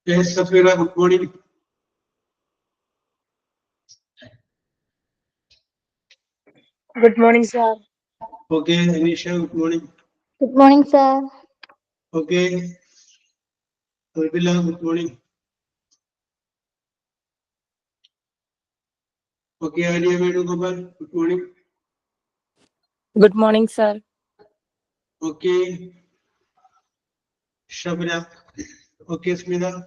Yes, Safira, good morning. Good morning, sir. Okay, Anisha, good morning. Good morning, sir. Okay, Urbila, good morning. Okay, Arya Venugopal, good morning. Good morning, sir. Okay, Shabra. Okay, Smita.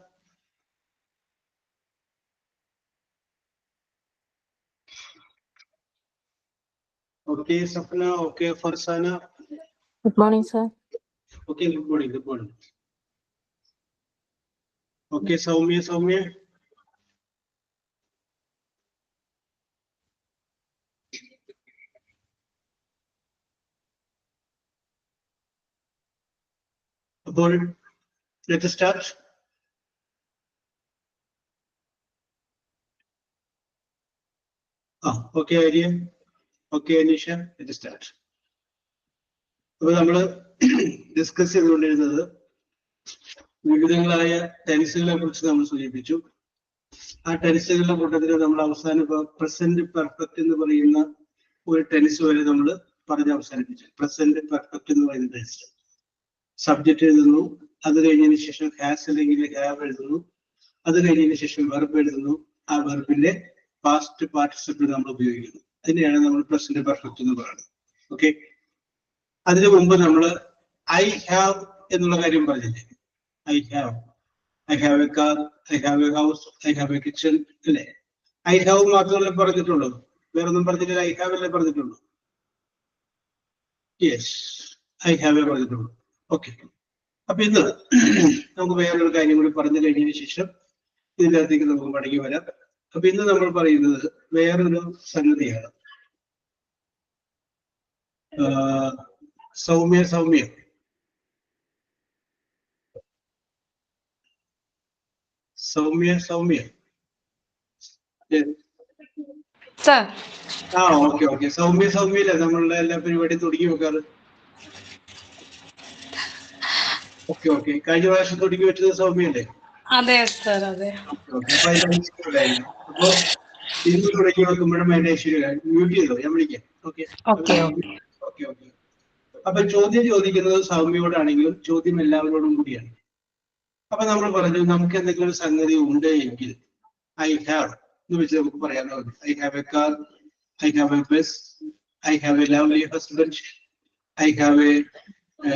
Okay, Sapna. Okay, Farsana. Good morning, sir. Okay, good morning, good morning. Okay, Soumya, Soumya. About it. Let us start. Okay, Arya. Okay, Anisha, let us start. അപ്പോൾ നമ്മൾ discuss ചെയ്തുകൊണ്ടിരുന്നത് വിവിധങ്ങളായ ടെൻസുകളെ കുറിച്ച് നമ്മൾ സൂചിപ്പിച്ചു. ആ ടെൻസുകളുടെ കൂട്ടത്തിൽ നമ്മൾ അവസാനം ഇപ്പൊ പ്രസന്റ് പെർഫെക്റ്റ് എന്ന് പറയുന്ന ഒരു ടെൻസ് വരെ നമ്മൾ പറഞ്ഞ് അവസാനിപ്പിച്ചു. പ്രസന്റ് പെർഫെക്റ്റ് എന്ന് പറയുന്ന ടെൻസ് സബ്ജക്റ്റ് എഴുതുന്നു, അത് കഴിഞ്ഞതിന് ശേഷം ഹാസ് അല്ലെങ്കിൽ ഹാവ് എഴുതുന്നു, അത് കഴിഞ്ഞതിന് ശേഷം വെർബ് എഴുതുന്നു, ആ വെർബിന്റെ പാസ്റ്റ് പാർട്ടിസിപ്പിൾ നമ്മൾ ഉപയോഗിക്കുന്നു. അതിനെയാണ് നമ്മൾ പ്രസന്റ് പെർഫെക്റ്റ് എന്ന് പറയുന്നത്. ഓക്കെ, അതിനു മുമ്പ് നമ്മൾ ഐ ഹാവ് എന്നുള്ള കാര്യം പറഞ്ഞില്ലേ? I have A car, I have A house, I have A kitchen അല്ലേ? ഐ ഹാവ് മാത്രമല്ലേ പറഞ്ഞിട്ടുള്ളൂ, വേറൊന്നും പറഞ്ഞിട്ടില്ല. ഐ ഹാവ് അല്ലേ പറഞ്ഞിട്ടുള്ളൂ? യെസ്, ഐ ഹാവ് എ പറഞ്ഞിട്ടുള്ളൂ. ഓക്കെ, അപ്പൊ ഇന്ന് നമുക്ക് വേറൊരു കാര്യം കൂടി പറഞ്ഞു കഴിഞ്ഞതിന് ശേഷം ഇതിൻ്റെ അകത്തേക്ക് നമുക്ക് മടങ്ങി വരാം. അപ്പൊ ഇന്ന് നമ്മൾ പറയുന്നത് വേറൊരു സംഗതിയാണ്. Soumya Soumya Soumya Soumya Sir. Okay okay. Soumya സൗമ്യല്ലേ നമ്മളുടെ എല്ലാ പരിപാടിയും തുടങ്ങി വെക്കാറ്? Okay okay. കഴിഞ്ഞ പ്രാവശ്യം തുടങ്ങി വെച്ചത് സൗമ്യല്ലേ? അതെ സർ, അതെ. അപ്പൊ ഇന്ന് തുടങ്ങി വെക്കുമ്പോഴും എന്റെ ഐശ്വര്യ മ്യൂട്ട് ചെയ്തോ, ഞാൻ വിളിക്കാം. Okay okay okay. അപ്പൊ ചോദ്യം ചോദിക്കുന്നത് സൗമ്യയോടാണെങ്കിലും ചോദ്യം എല്ലാവരോടും കൂടിയാണ്. അപ്പൊ നമ്മൾ പറഞ്ഞു നമുക്ക് എന്തെങ്കിലും ഒരു സംഗതി ഉണ്ട് എങ്കിൽ ഐ ഹാവ് എന്ന് വെച്ച് നമുക്ക് പറയാമല്ലോ. I have A car, I have A bus, I have A lovely husband, I have A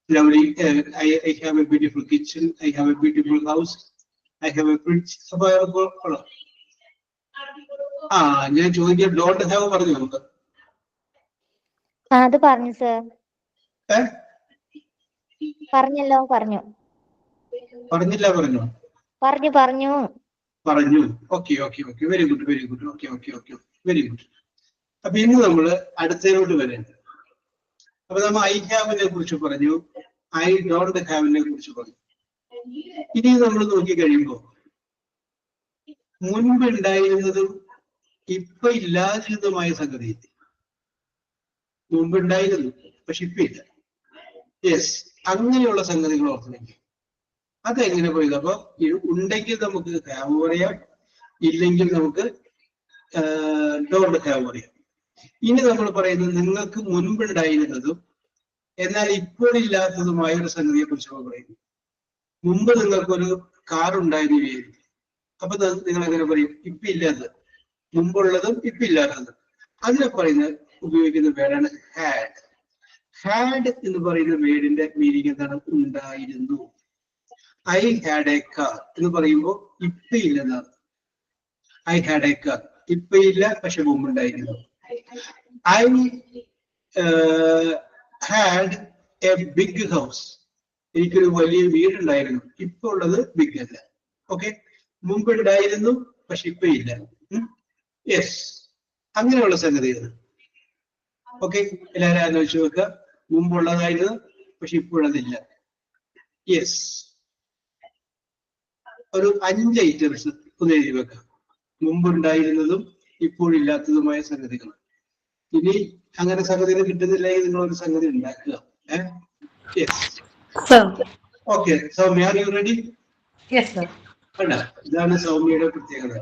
lovely I have a beautiful kitchen, I have a beautiful house, I have a fridge. അപ്പൊ ഞാൻ ചോദിക്കാം, don't have പറഞ്ഞു നമുക്ക്? അത് പറഞ്ഞു sir. പറഞ്ഞല്ലോ, പറഞ്ഞു. പറഞ്ഞില്ല? പറഞ്ഞു പറഞ്ഞു പറഞ്ഞു പറഞ്ഞു. Okay okay okay, very good very good. Okay okay okay, very good. അപ്പൊ ഇന്ന് നമ്മള് അടുത്തതിലോട്ട് വരേണ്ടത്. അപ്പൊ നമ്മൾ ഐ ഹാവിനെ കുറിച്ച് പറഞ്ഞു, ഐ ഡോണ്ട് ഹാവിനെ കുറിച്ച് പറഞ്ഞു. ഇനി നമ്മൾ നോക്കി കഴിയുമ്പോ മുൻപ് ഉണ്ടായിരുന്നതും ഇപ്പൊ ഇല്ലാതിരുന്നതുമായ സംഗതി. മുമ്പ് ഉണ്ടായിരുന്നു പക്ഷെ ഇപ്പൊ ഇല്ല. യെസ്, അങ്ങനെയുള്ള സംഗതികൾ ഓർക്കണമെങ്കിൽ അതെങ്ങനെ പോയത്? അപ്പൊ ഉണ്ടെങ്കിൽ നമുക്ക് ഹാവ് പറയാം, ഇല്ലെങ്കിൽ നമുക്ക് ഡോണ്ട് ഹാവ് പറയാം. ഇനി നമ്മൾ പറയുന്നത് നിങ്ങൾക്ക് മുൻപുണ്ടായിരുന്നതും എന്നാൽ ഇപ്പോൾ ഇല്ലാത്തതുമായ ഒരു സംഗതിയെ കുറിച്ചാണ് പറയുന്നത്. മുമ്പ് നിങ്ങൾക്കൊരു കാർ ഉണ്ടായിരുന്നു വിചാരിക്കും. അപ്പൊ നിങ്ങൾ എങ്ങനെ പറയും? ഇപ്പൊ ഇല്ലാത്തത്. മുമ്പുള്ളതും ഇപ്പൊ ഇല്ലാത്തതും. അതിനെ പറയുന്നത് ഉപയോഗിക്കുന്ന വേർഡാണ് ഹാഡ്. ഹാഡ് എന്ന് പറയുന്ന വേർഡിന്റെ മീനിങ് എന്താണ്? ഉണ്ടായിരുന്നു. ഐ ഹാഡ് എ കാർ എന്ന് പറയുമ്പോൾ ഇപ്പൊ ഇല്ലെന്നാണ്. ഐ ഹാഡ് എ കാർ ഇപ്പൊ ഇല്ല, പക്ഷെ മുമ്പുണ്ടായിരുന്നു. I had a big house, എനിക്കൊരു വലിയ വീടുണ്ടായിരുന്നു. ഇപ്പൊ ഉള്ളത് ബിഗ് അല്ല. ഓക്കെ, മുമ്പ് ഉണ്ടായിരുന്നു പക്ഷെ ഇപ്പൊ ഇല്ല. യെസ്, അങ്ങനെയുള്ള സംഗതികൾ. ഓക്കെ, എല്ലാവരും ആലോചിച്ച് വെക്കുക. മുമ്പുള്ളതായിരുന്നു പക്ഷെ ഇപ്പോഴതില്ല. യെസ്, ഒരു 5 ഐറ്റംസ് ഒന്ന് എഴുതി വെക്കാം. മുമ്പുണ്ടായിരുന്നതും ഇപ്പോഴില്ലാത്തതുമായ സംഗതികൾ. ഇനി അങ്ങനെ സംഗതികൾ കിട്ടുന്നില്ലെങ്കിൽ നിങ്ങൾ ഒരു സംഗതി ഉണ്ടാക്കുക. Yes. Sir. Okay. Soumya, are you ready? Yes, sir. അല്ല, ഇതാണ് സൗമ്യയുടെ പ്രത്യേകത.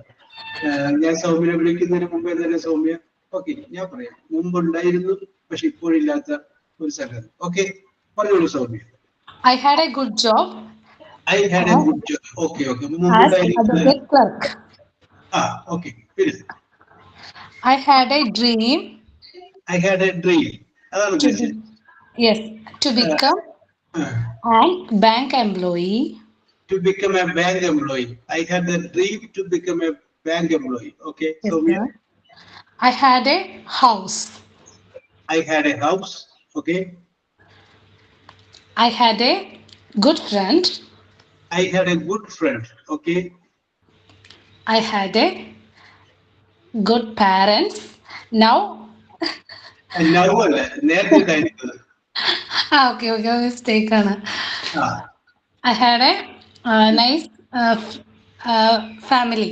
ഞാൻ സൗമ്യനെ വിളിക്കുന്നതിന് മുമ്പേ തന്നെ സൗമ്യ ഓക്കെ ഞാൻ പറയാം മുമ്പുണ്ടായിരുന്നു പക്ഷെ ഇപ്പോഴില്ലാത്ത ഒരു സംഗതി. ഓക്കെ പറഞ്ഞോളൂ Soumya. I had a good job I had a good job. Okay okay as a മുമ്പുണ്ടായിരുന്നു. budget clerk. Okay പിന്നെ I had a dream I had A dream അതാണ് to ഉദ്ദേശിച്ചത്. be, yes, to become an bank employee. To become a bank employee. I had a dream to become a bank employee. Okay, Yes, Soumya. sir. I had a house. I had a house. Okay. I had a good friend. I had a good friend. Okay. I had a good parents. Now, And now നേരത്തെ ഉണ്ടായിരുന്നത്. okay, mistake. ആ I had a nice family.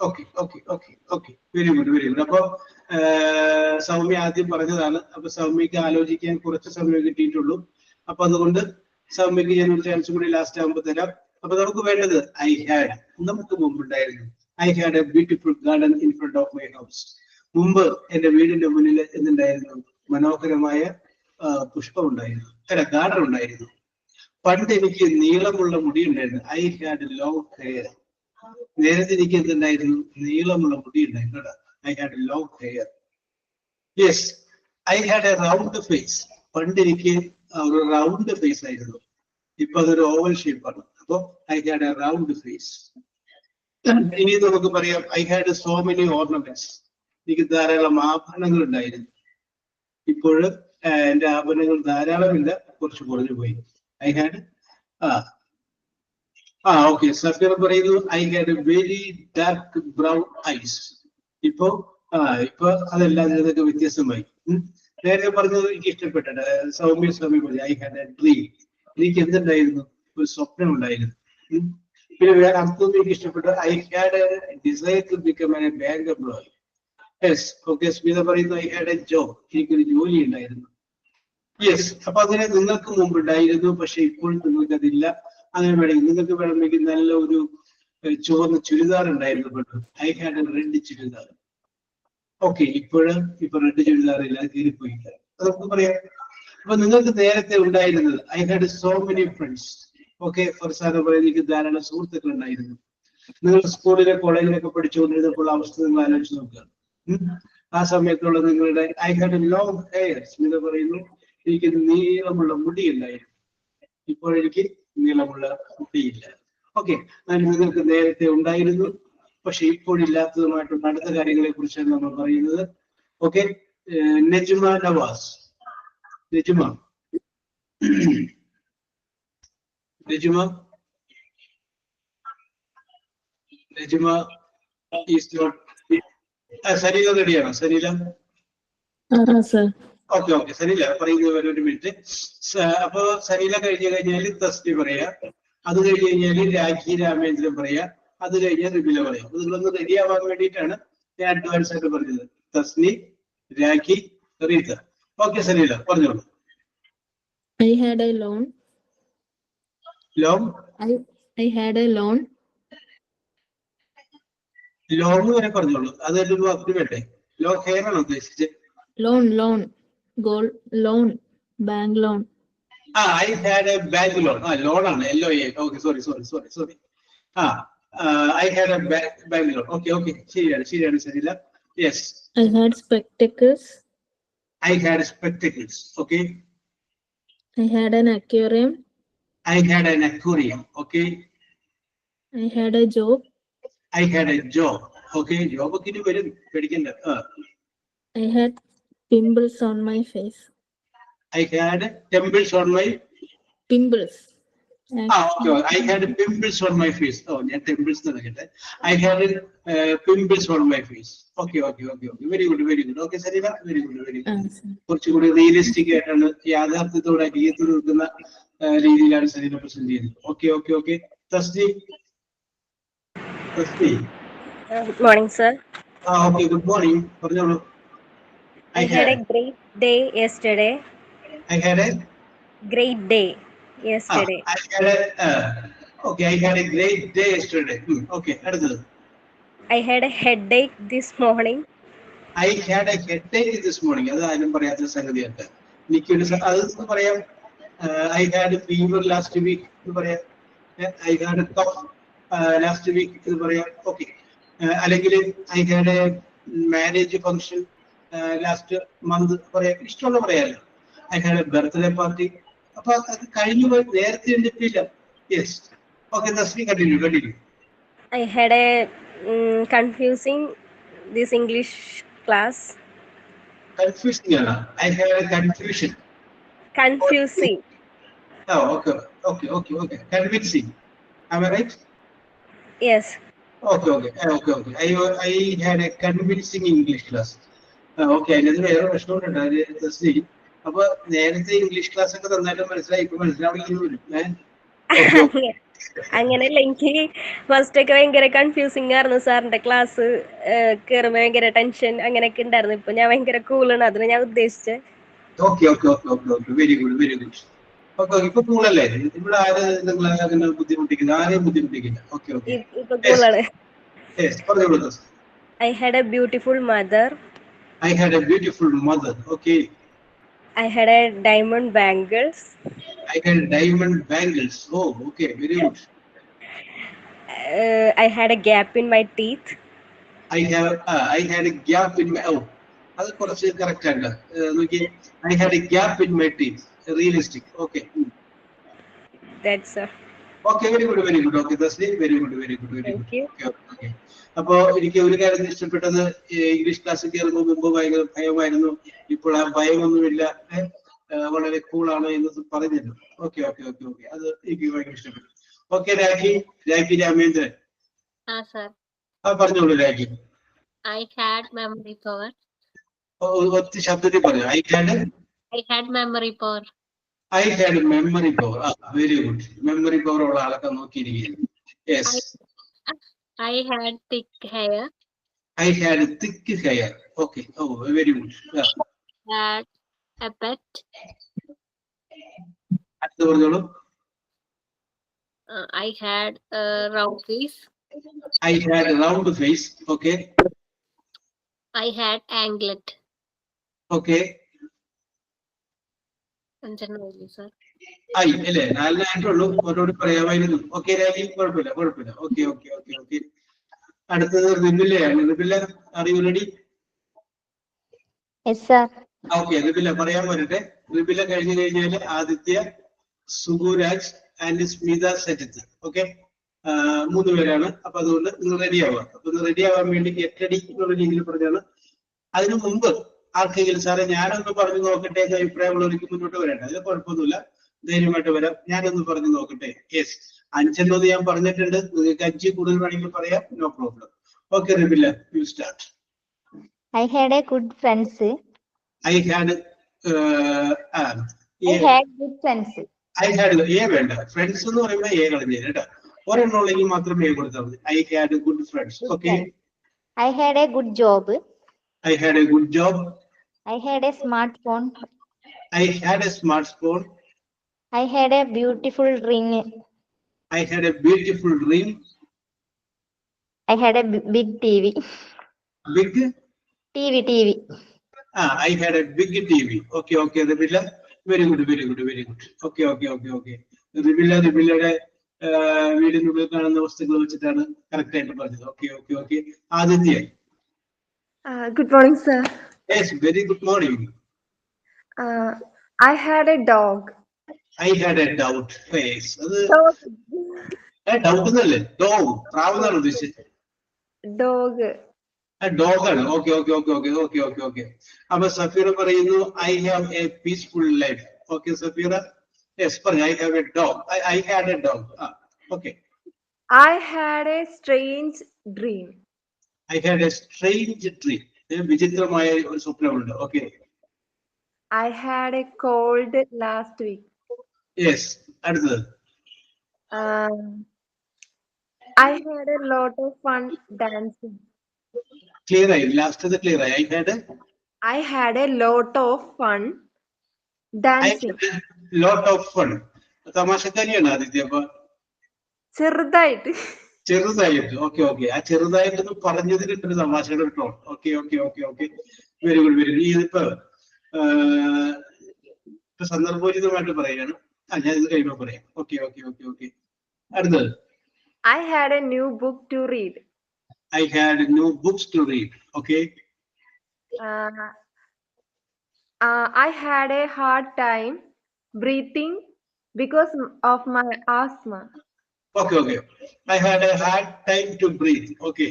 Okay okay okay okay very good very good. അപ്പൊ സൗമ്യ ആദ്യം പറഞ്ഞതാണ്. അപ്പൊ സൗമ്യക്ക് ആലോചിക്കാൻ കുറച്ച് സമയം കിട്ടിയിട്ടുള്ളൂ. അപ്പൊ അതുകൊണ്ട് സൗമ്യക്ക് ഞാൻ ഒരു ചാൻസ് കൂടി ലാസ്റ്റ് ആകുമ്പോൾ തരാം. അപ്പൊ നമുക്ക് വേണ്ടത് ഐ ഹാഡ് നമുക്ക് മുമ്പുണ്ടായിരുന്നു. I had a beautiful garden in front of my house. മുമ്പ് എന്റെ വീടിന്റെ മുന്നിൽ എന്തുണ്ടായിരുന്നു? മനോഹരമായ പുഷ്പം ഉണ്ടായിരുന്നു, അല്ല ഗാർഡൻ ഉണ്ടായിരുന്നു. പണ്ട് എനിക്ക് നീളമുള്ള മുടി ഉണ്ടായിരുന്നു. I had long hair. നേരത്തെ എനിക്ക് എന്തുണ്ടായിരുന്നു? നീളമുള്ള മുടി ഉണ്ടായിരുന്നു. I had long hair. Yes. I had a round face. പണ്ട് എനിക്ക് ഒരു റൗണ്ട് ഫേസ് ആയിരുന്നു. ഇപ്പൊ അതൊരു ഓവൽ ഷേപ്പാണ്. അപ്പൊ I had a round face. ഇനി നമുക്ക് പറയാം I had so many ornaments. എനിക്ക് ധാരാളം ആഭരണങ്ങൾ ഉണ്ടായിരുന്നു. ഇപ്പോഴ് എന്റെ ആഭരണങ്ങൾ ധാരാളമില്ല, കുറച്ച് കുറഞ്ഞു പോയി. I had okay. സഫീർ പറയുന്നു I had a very dark brown eyes. ഇപ്പൊ അതെല്ലാം ഇതൊക്കെ വ്യത്യസ്തമായി. നേരത്തെ പറഞ്ഞത് എനിക്ക് ഇഷ്ടപ്പെട്ടിട്ട് സൗമ്യ പറഞ്ഞു ഐ ഹാഡ് എ ഡ്രീം. എനിക്ക് എന്തുണ്ടായിരുന്നു? ഒരു സ്വപ്നം ഉണ്ടായിരുന്നു. പിന്നെ വേറെ അർത്ഥം എനിക്ക് ഇഷ്ടപ്പെട്ടു I had a desire to become a bank employee. Yes. Okay. Smitha പറയുന്നു ഐ ഹാഡ് എ ജോബ്. എനിക്കൊരു ജോലി ഉണ്ടായിരുന്നു. യെസ്. അപ്പൊ അതിനെ നിങ്ങൾക്ക് മുമ്പ് ഉണ്ടായിരുന്നു പക്ഷെ ഇപ്പോൾ നിങ്ങൾക്ക് അതില്ല. അങ്ങനെ വേണമെങ്കിൽ നിങ്ങൾക്ക് വേണമെങ്കിൽ നല്ല ഒരു ചുവന്ന ചുരിദാർ ഉണ്ടായിരുന്നു പണ്ട്. I had A red churidar. Okay. ഇപ്പൊ റെഡ് ചുരിദാർ ഇല്ല, കീറിപ്പോയില്ല. അത് നമുക്ക് പറയാം. അപ്പൊ നിങ്ങൾക്ക് നേരത്തെ ഉണ്ടായിരുന്നത് I had so many friends. Okay. Farsana പറയുന്നത് എനിക്ക് ധാരാളം സുഹൃത്തുക്കൾ ഉണ്ടായിരുന്നു. നിങ്ങൾ സ്കൂളിലെ കോളേജിലൊക്കെ പഠിച്ചുകൊണ്ടിരുന്നപ്പോൾ അവസ്ഥ നിങ്ങൾ ആലോചിച്ച് നോക്കുക. ആ സമയത്തുള്ള നിങ്ങളുടെ I had A long hair. Smitha പറയുന്നു എനിക്ക് നീളമുള്ള മുടി ഉണ്ടായിരുന്നു. ഇപ്പോഴെനിക്ക് നീളമുള്ള മുടിയില്ല. ഓക്കെ. നിങ്ങൾക്ക് നേരത്തെ ഉണ്ടായിരുന്നു പക്ഷെ ഇപ്പോഴില്ലാത്തതുമായിട്ടുള്ള അടുത്ത കാര്യങ്ങളെ കുറിച്ചാണ് നമ്മൾ പറയുന്നത്. Okay. Najma Navas. Najma is not. Saleela റെഡിയാണോ? Saleela sir. Okay okay. Saleela പറയുന്നത് ഒരു മിനിറ്റ്. അപ്പൊ സലീല കഴിഞ്ഞു കഴിഞ്ഞാൽ തസ്നി പറയാ, അത് കഴിഞ്ഞ് കഴിഞ്ഞാൽ രാഖി രാമേന്ദ്രൻ പറയാ, അത് കഴിഞ്ഞാൽ റിബില പറയാം. നിങ്ങളൊന്ന് റെഡി ആവാൻ വേണ്ടിയിട്ടാണ് ഞാൻ അഡ്വാൻസ് ആയിട്ട് പറഞ്ഞത്. തസ്നി, രാഖി, റീത്ത. ഓക്കെ. സലീല പറഞ്ഞോളൂ. I had a loan. Long I had a loan. Long വരെ പറഞ്ഞോളൂ. അതൊരു വാക്ക് വേണ്ടേ? ലോങ് ഹെയർ ആണോ ഉദ്ദേശിച്ചത്? Loan. Gold loan. Bank loan. I had a bank loan. Loan ആണ്. LOA. Okay, sorry. I had a bank loan. Okay. ശരിയാണ് Sarila. Yes. I had spectacles. I had spectacles. Okay. I had an aquarium. I had an aquarium. Okay. I had a job. I had a job. Okay. Job ഒക്കെ ഇനി വരും, പേടിക്കണ്ട. I had pimples on my face. I had pimples on my. Pimples. Okay. I had pimples on my face. ഞാൻ pimples എന്ന് കേട്ടെ. I had pimples on my face. Okay. Very good. Okay, Sarila. Very good. കുറച്ചുകൂടി realistic ആയിട്ടാണ്, യാഥാർത്ഥ്യത്തോടെ അടിയത്ത് നിൽക്കുന്ന രീതിയിലാണ് Sarila present ചെയ്യുന്നത്. Okay. Tasni. Good morning, sir. Okay. Good morning. പറഞ്ഞോളൂ. I had a great day yesterday. I had a great day yesterday. I had okay, I had a great day yesterday. Okay, അടുത്തത്. I had a headache this morning. I had a headache this morning. അത് ആരും പറയാത്ത സംഗതിയാണ്. എനിക്കൊരു അത് പറയാം. I had a fever last week എന്ന് പറയാം. I had a cough last week എന്ന് പറയാം. Okay. അല്ലെങ്കിൽ I had a marriage function last month പറയാം. ഇഷ്ടമുള്ള പറയാമല്ലോ. I had a birthday party. അപ്പൊ അത് കഴിഞ്ഞു പോയി നേരത്തെ എടുത്തില്ല. Yes. Okay, Nasmi continue. I had a confusing this English class. Confusing ആണ്. I had a confusion. Confusing. Oh, okay. Convincing. Am I right? Yes. Okay. I had a convincing English class. Okay, അതിനകത്ത് വേറെ പ്രശ്നമുണ്ട്. അപ്പൊ നേരത്തെ English class ഒക്കെ നന്നായിട്ട് മനസ്സിലായി, ഇപ്പൊ മനസ്സിലാവില്ല. അങ്ങനെയല്ല, എനിക്ക് ഫസ്റ്റ് ഒക്കെ ഭയങ്കര കൺഫ്യൂസിങ് ആയിരുന്നു. സാറിന്റെ ക്ലാസ് കയറുമ്പോ ഭയങ്കര ടെൻഷൻ അങ്ങനെയൊക്കെ ഉണ്ടായിരുന്നു. ഇപ്പൊ ഞാൻ ഭയങ്കര കൂളാണ്, അതിന് ഞാൻ ഉദ്ദേശിച്ചത്. Okay, very good. ഓക്കെ, ഇപ്പൊ കൂളല്ലേ? ഇവിടെ ആര് അങ്ങനെ ബുദ്ധിമുട്ടിക്കില്ല, ആരെയും ബുദ്ധിമുട്ടിക്കില്ല. ഓക്കെ. ഇപ്പൊ കൂളാണ്. പറഞ്ഞോളൂ. I had a beautiful mother. I had a beautiful mother. Okay. I had a diamond bangles. I had diamond bangles. Oh, okay, very good. I had a gap in my teeth. I had a gap in my അത് കുറച്ച് correct ആണ്. നോക്കി, I had a gap in my teeth. Realistic. Okay. That's Okay, very good. Okay, Dasli, very good. Thank you. Okay. അപ്പോ എനിക്ക് ഒരു കാര്യം ഇഷ്ടപ്പെട്ടത്, English ക്ലാസ്സിൽ കയറുമ്പോൾ മുമ്പ് ഭയങ്കര ഭയമായിരുന്നു. ഇപ്പോൾ ആ ഭയമൊന്നുമില്ല, വളരെ കൂളാണ് എന്ന് പറഞ്ഞല്ലോ. ഓക്കെ. അത് എനിക്ക് ഭയങ്കര ഇഷ്ടപ്പെട്ടു. ഓക്കെ, രാഖി രാമേന്ദ്രൻ. പറഞ്ഞോളൂ Rakhi. I had memory power. ഒത്തിരി ശബ്ദത്തിൽ പറഞ്ഞു. I had memory power. Very good. Memory power ഉള്ള ആളൊക്കെ നോക്കിയിരിക്കുന്നു. Yes. I had thick hair. Okay. Oh, very good. Had a pet. അടുത്ത പറഞ്ഞോളൂ. I had a round face. I had a round face. Okay. I had anglet. Okay. Sir. അല്ലേ? നാലിനായിട്ടുള്ളൂ. ഓരോട് പറയാമായിരുന്നു. Okay Rakhi, കുഴപ്പമില്ല. Okay. അടുത്തത് റിബില്ലയാണ്. Ribilla, are you ready? Yes, sir. Okay, Ribilla പറയാൻ വരട്ടെ. റിബില്ല കഴിഞ്ഞു കഴിഞ്ഞാൽ ആദിത്യ, സുഗുരാജ് ആൻഡ് സ്മിത സജിത്ത്. ഓക്കെ, 3 പേരാണ്. അപ്പൊ അതുകൊണ്ട് നിങ്ങൾ റെഡി ആവുക. അപ്പൊ റെഡി ആവാൻ വേണ്ടി 8 അടി എന്നുള്ള രീതിയിൽ പറഞ്ഞാണ്. അതിനു മുമ്പ് ആർക്കെങ്കിലും സാറേ ഞാനൊന്ന് പറഞ്ഞു നോക്കട്ടെ എന്ന് അഭിപ്രായമുള്ളവർക്ക് മുന്നോട്ട് വരേണ്ട. അതിൽ കുഴപ്പമൊന്നുമില്ല, ധൈര്യമായിട്ട് വരാം. ഞാനൊന്ന് പറഞ്ഞു നോക്കട്ടെ. യെസ്, 5 എന്നത് ഞാൻ പറഞ്ഞിട്ടുണ്ട്. നിങ്ങൾക്ക് 5 കൂടുതൽ വേണമെങ്കിൽ പറയാം, no problem. Okay Ribilla, you start. I had a good friends. I had good friends. വേണ്ട, ഫ്രണ്ട്സ് എന്ന് പറയുമ്പോൾ കളഞ്ഞു കേട്ടോ. ഒരെണ്ണുള്ളെങ്കിൽ മാത്രം കൊടുത്താൽ മതി. I had good friends. Okay. I had a good job. I had a good job. I had a smartphone. I had a smartphone. I had a beautiful ring. I had a beautiful ring. I had a big TV. Big TV. I had a big TV. Okay, Ribilla. Very good. Okay. റിബില്ലയുടെ വീടിനുള്ളിൽ കാണുന്ന വസ്തുക്കൾ വെച്ചിട്ടാണ് correct ആയിട്ട് പറഞ്ഞത്. Okay. Aditya. Good morning, sir. Yes, very good morning. I had a dog. I had a doubt. Yes. Doubt എന്നല്ലേ? Dog, പ്രാവെന്നാണ് ഉദ്ദേശിച്ചത്. Dog. Dog ആണ്. Okay. അപ്പൊ സഫീറ പറയുന്നു I have a peaceful life. Okay, Safeera. Yes, പറഞ്ഞു. I have a dog. I had a dog. Okay. I had a strange dream. I had a strange dream. വിചിത്രമായ ഒരു സ്വപ്നമുണ്ട്. Okay. I had a cold last week. Yes. അടുത്തത്. I had a lot of fun dancing. Clear ആയി. Last clear ആയി. I had a lot of fun dancing. Lot of fun. തമാശക്കാരിയാണ് ആദിത്യ. അപ്പൊ ചെറുതായിട്ട്. ചെറുതായിട്ട്. Okay okay. ആ ചെറുതായിട്ട് പറഞ്ഞതിന് ഒരു തമാശയുടെ ഒരു tone. Okay okay okay okay. Very good very good. ഇതിപ്പോ ഇപ്പൊ സന്ദർഭോചിതമായിട്ട് പറയുകയാണ്. ഞാൻ ഇത് കഴിയുമ്പോ പറയാം. Okay okay okay okay. അടുത്തത്. I had a new book to read. I had no books to read. Okay. I had a hard time breathing because of my asthma. Okay okay. I had a hard time to breathe. Okay.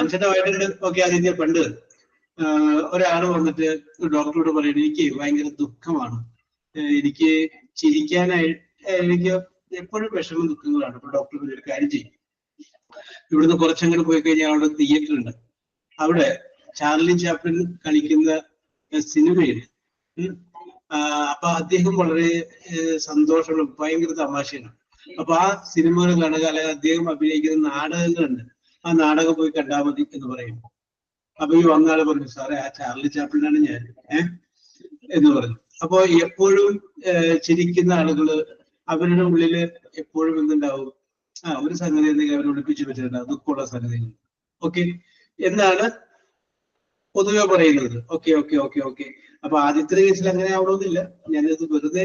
അഞ്ചെണ്ണമായിട്ടുണ്ട്. Okay. അതിന്റെ പണ്ട് ഒരാൾ വന്നിട്ട് ഡോക്ടറോട് പറയുന്നത് എനിക്ക് ഭയങ്കര ദുഃഖമാണ്, എനിക്ക് ചിരിക്കാനായി, എനിക്ക് എപ്പോഴും വിഷമം ദുഃഖങ്ങളാണ്. അപ്പൊ ഡോക്ടർ ഒരു കാര്യം ചെയ്യും, ഇവിടുന്ന് കുറച്ചങ്ങനെ പോയി കഴിഞ്ഞാൽ അവിടെ തിയേറ്റർ ഉണ്ട്, അവിടെ ചാർലി ചാപ്ലിൻ കളിക്കുന്ന സിനിമയിൽ അപ്പൊ അദ്ദേഹം വളരെ സന്തോഷമുള്ള ഭയങ്കര തമാശയാണ്. അപ്പൊ ആ സിനിമകൾ കാണുക, അല്ലെങ്കിൽ അദ്ദേഹം അഭിനയിക്കുന്ന നാടകങ്ങളുണ്ട്, ആ നാടകം പോയി കണ്ടാൽ മതി എന്ന് പറയും. അപ്പൊ ഈ വന്നാള് പറഞ്ഞു, സാറേ ആ ചാർലി ചാപ്ലിനാണ് ഞാൻ എന്ന് പറഞ്ഞു. അപ്പൊ എപ്പോഴും ചിരിക്കുന്ന ആളുകള് അവരുടെ ഉള്ളില് എപ്പോഴും എന്തുണ്ടാവും, ഒരു സംഗതി എന്തെങ്കിലും അവരെ ഒളിപ്പിച്ചു വെച്ചിട്ടുണ്ടാവും, ദുഃഖമുള്ള സംഗതികൾ. ഓക്കെ എന്നാണ് പൊതുവെ പറയുന്നത്. Okay okay okay okay. അപ്പൊ ആദ്യത്തെ കേസിൽ അങ്ങനെ ആവണമെന്നില്ല, ഞാനത് വെറുതെ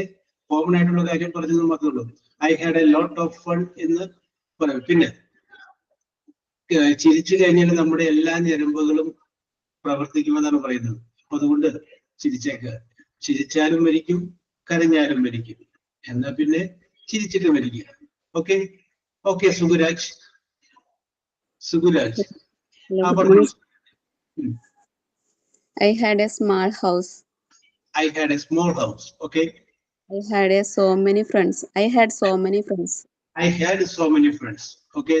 കോമൺ ആയിട്ടുള്ള കാര്യം പറഞ്ഞത് മാത്രമേ ഉള്ളൂ. I had a lot of fun എന്ന് പറയും. പിന്നെ ചിരിച്ചു കഴിഞ്ഞാൽ നമ്മുടെ എല്ലാ ഞരമ്പുകളും പ്രവർത്തിക്കുമെന്നാണ് പറയുന്നത്. അപ്പൊ അതുകൊണ്ട് ചിരിച്ചേക്കുക. ചിരിച്ചാലും മരിക്കും, കരഞ്ഞാലും മരിക്കും, എന്നാ പിന്നെ ചിരിച്ചിട്ട് മരിക്കുക. Okay okay. Suguraj Suguraj I had a small house. I had a small house. Okay. I had so many friends. I had so many friends. I had so many friends. Okay.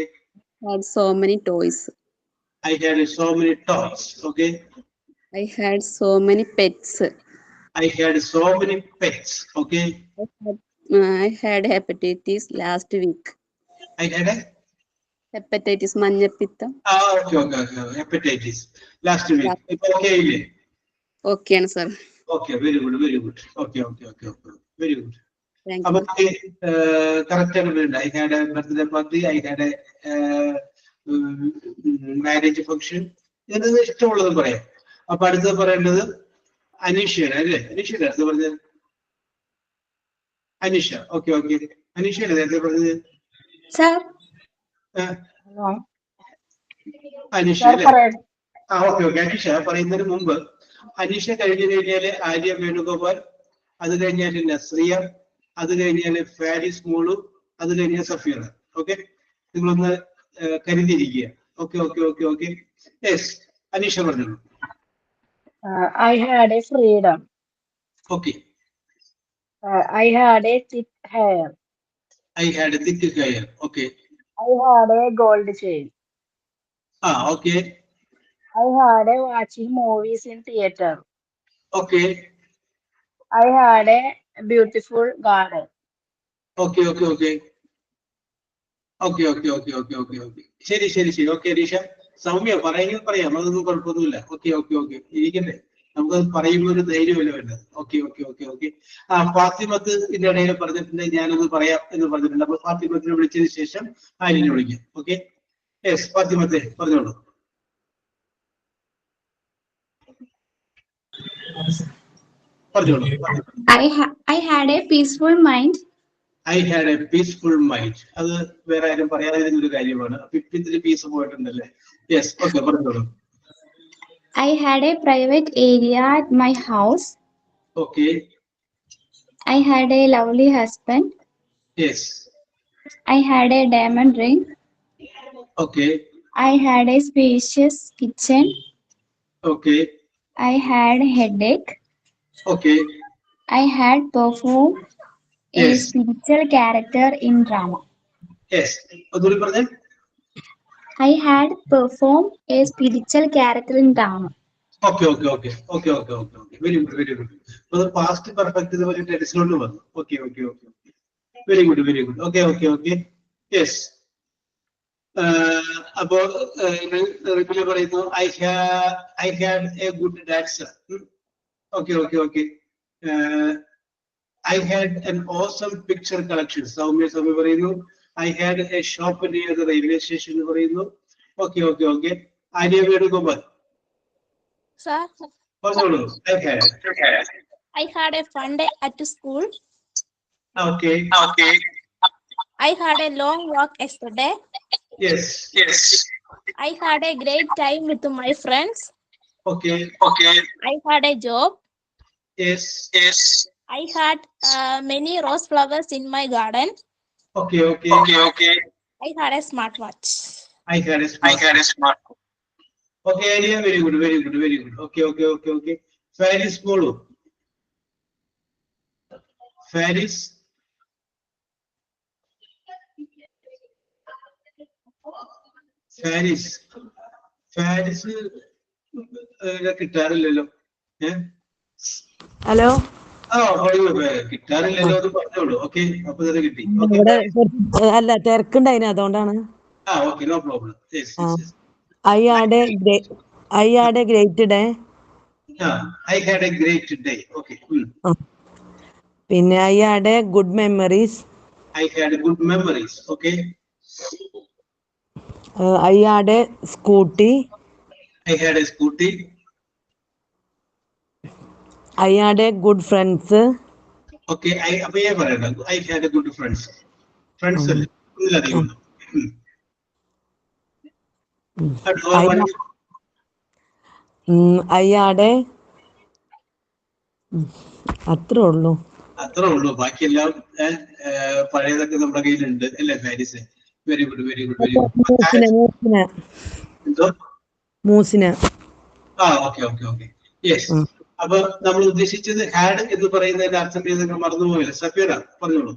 I had so many toys. I had so many toys. Okay. I had so many pets. I had so many pets. Okay. I had hepatitis last week. I had a hepatitis മഞ്ഞപ്പിത്തം. Okay okay okay. Hepatitis last week. Okay ഇല്ലേ? Okay ആണ് sir. Okay, very good very good. Okay okay okay okay. Very good. Thank അപ്പൊ you. Correct ആയിട്ട് I had a birthday party. I had a marriage function. ഇതൊന്നും ഇഷ്ടമുള്ളത് പറയാം. അപ്പൊ അടുത്ത് പറയേണ്ടത് അനീഷയാണ് അല്ലേ? അനീഷയുടെ അടുത്ത് പറഞ്ഞത് അനീഷ. Okay okay. അനീഷയുടെ നേരത്തെ പറഞ്ഞത് അനീഷ അല്ലേ? Okay okay. അനീഷ പറയുന്നതിന് മുമ്പ് അനീഷ കഴിഞ്ഞു കഴിഞ്ഞാല് ആര്യ വേണുഗോപാൽ, അത് കഴിഞ്ഞാല് നസ്രിയ, അത് കഴിഞ്ഞാല് ഫാരിസ് മോളു, അത് കഴിഞ്ഞാൽ സഫീറ. ഓക്കെ, നിങ്ങളൊന്ന് കരുതിയിരിക്കുക. Okay okay okay okay. Yes, Aneesha പറഞ്ഞോളൂ. I had a freedom. Okay. I had a thick hair. I had a thick hair. Okay. I had a gold chain. Okay. I had a watching movies in theater. Okay. I had a beautiful garden. Okay okay okay. Okay okay okay okay okay okay. ശരി ശരി ശരി. Okay Aneesha. Soumya പറയുമെങ്കിൽ പറയാം, അതൊന്നും കുഴപ്പമൊന്നുമില്ല. Okay okay okay. ഇരിക്കട്ടെ, നമുക്കത് പറയുമ്പോൾ ഒരു ധൈര്യമല്ല വേണ്ടത്. Okay okay okay okay. Fathimath ഇതിന്റെ ഇടയിൽ പറഞ്ഞിട്ടുണ്ട്, ഞാനൊന്ന് പറയാം എന്ന് പറഞ്ഞിട്ടുണ്ട്. അപ്പൊ ഫാത്തിമത്തിനെ വിളിച്ചതിന് ശേഷം ആര്യനെ വിളിക്കാം. ഓക്കെ. യെസ്, ഫാത്തിമത്തെ പറഞ്ഞോളൂ. പറഞ്ഞോളൂ. I had a peaceful mind. I had a peaceful mind. അത് വേറെ ആരും പറയാതെ ഒരു കാര്യമാണ്. ഇത്തിരി പീസ് പോയിട്ടുണ്ടല്ലേ? യെസ്, ഓക്കെ പറഞ്ഞോളൂ. I had a private area at my house. Okay. I had a lovely husband. Yes. I had a diamond ring. Okay. I had a spacious kitchen. Okay. I had a headache. Okay. I had performed a Yes. spiritual character in drama. Yes. ഒന്നുകൂടി പറഞ്ഞേ. I had performed a spiritual character in drama. Okay okay okay okay okay okay okay. Very good very good. അപ്പോൾ past perfect ഇതുപോലെ ടെൻസിലോട്ട് വന്നു. Okay okay okay. Very good very good. Okay okay okay. Yes. അപ്പോ റിപ്പിൽ പറയുന്നു, I had a good dancer. Okay. I had an awesome picture collection. Soumya പറയുന്നു. I had a shop near the railway station പറയുന്നു. Okay. Anya Venugopaal. Sir, പറഞ്ഞോളൂ. I had a fun day at school. Okay. I had a long walk yesterday. Yes. I had a great time with my friends. Okay. I had a job. Yes. I had many rose flowers in my garden. Okay. I had a smartwatch. I had a smart. Okay, Anya, very good. Okay. Faris Molu. Faris. കിട്ടാറില്ലല്ലോ. Hello, കിട്ടാറില്ലല്ലോ അത് പറഞ്ഞോളൂ. Okay, അപ്പൊ ഇത് കിട്ടി. ഇവിടെ അല്ല തിരക്കുണ്ടായിന്, അതുകൊണ്ടാണ്. Okay, no problem. I had a great day. I had a great day. Okay. പിന്നെ I had a good memories. I had good memories. Okay. I had a scooty. I had a scooty. I had a good friends. Okay. I had a good friends. Friends. I had a അത്രേ ഉള്ളൂ. ബാക്കിയെല്ലാം പഴയതൊക്കെ നമ്മുടെ കയ്യിലുണ്ട് അല്ലേ Faris? Very good. Moosina. Okay. Yes. അപ്പൊ നമ്മൾ ഉദ്ദേശിച്ചത് had എന്ന് പറയുന്നതിന്റെ അർത്ഥം നിങ്ങൾ മറന്നുപോയില്ല. സഫീറ പറഞ്ഞോളൂ.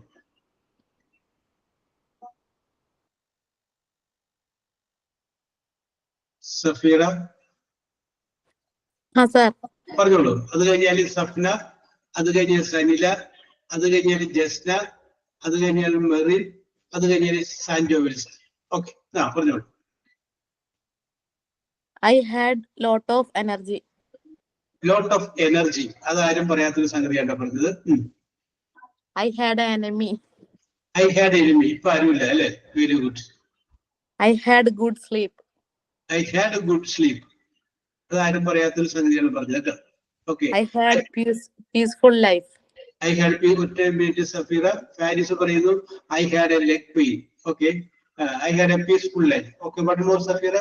സഫീറ പറഞ്ഞോളൂ. അത് കഴിഞ്ഞാല് സഫ്ന, അത് കഴിഞ്ഞാൽ സനില, അത് കഴിഞ്ഞാൽ ജസ്ന, അത് കഴിഞ്ഞാൽ മെറിൻ, അത് കഴിഞ്ഞാൽ സാൻജോ വിൽസൺ. ഓക്കെ, പറഞ്ഞോളൂ. I had lot of energy. അതാരും പറയാത്തൊരു സംഗതിയാണ് പറഞ്ഞത്. I had an enemy. ഇപ്പൊ ആരുമില്ല അല്ലെ? Very good. I had good sleep. അതാരും പറയാത്തൊരു സംഗതിയാണ് പറഞ്ഞത് കേട്ടോ. Okay. I had peaceful life. Safeera. Faris പറയുന്നു I had a leg pain. Okay. I had a peaceful life. Okay, what more Safeera?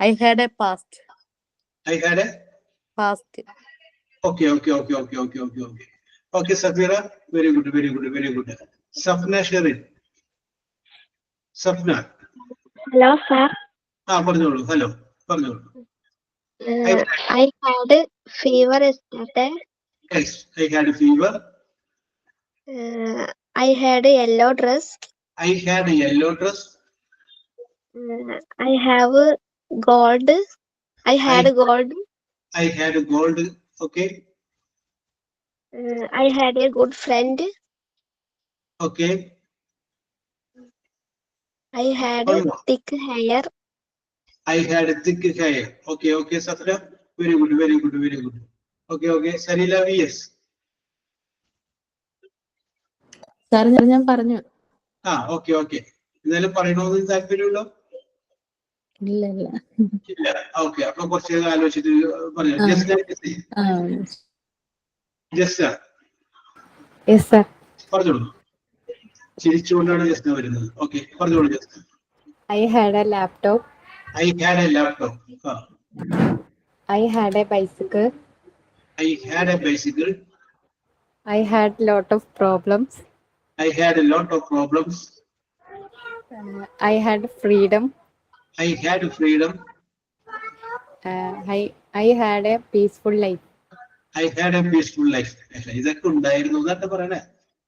I had a past. Okay. Okay, Safira. Very good. Safna Sherin. Hello, sir. പറഞ്ഞോളൂ. Hello, പറഞ്ഞോളൂ. I had a fever yesterday. Yes, I had a fever. I had a yellow dress. I had gold. I had gold. Okay. I had a good friend. Okay. I had thick hair. Okay, Safra. Very good. Okay. Sarila VS. Sir ഞാൻ പറഞ്ഞു. Okay. എന്തായാലും പറയണമെന്ന് താല്പര്യമുള്ളൂ? ഇല്ല. Okay, അപ്പൊ കുറച്ച് ആലോചിച്ചിട്ട് പറഞ്ഞു. പറഞ്ഞോളൂ. ചിരിച്ചുകൊണ്ടാണ് ജസ്ന വരുന്നത്. ഓക്കെ, പറഞ്ഞോളൂ Jasna. I had a laptop. I had a bicycle. I had lot of problems. I had freedom. I had a peaceful life. ഇതൊക്കെ ഉണ്ടായിരുന്നു എന്നൊക്കെ പറയണേ.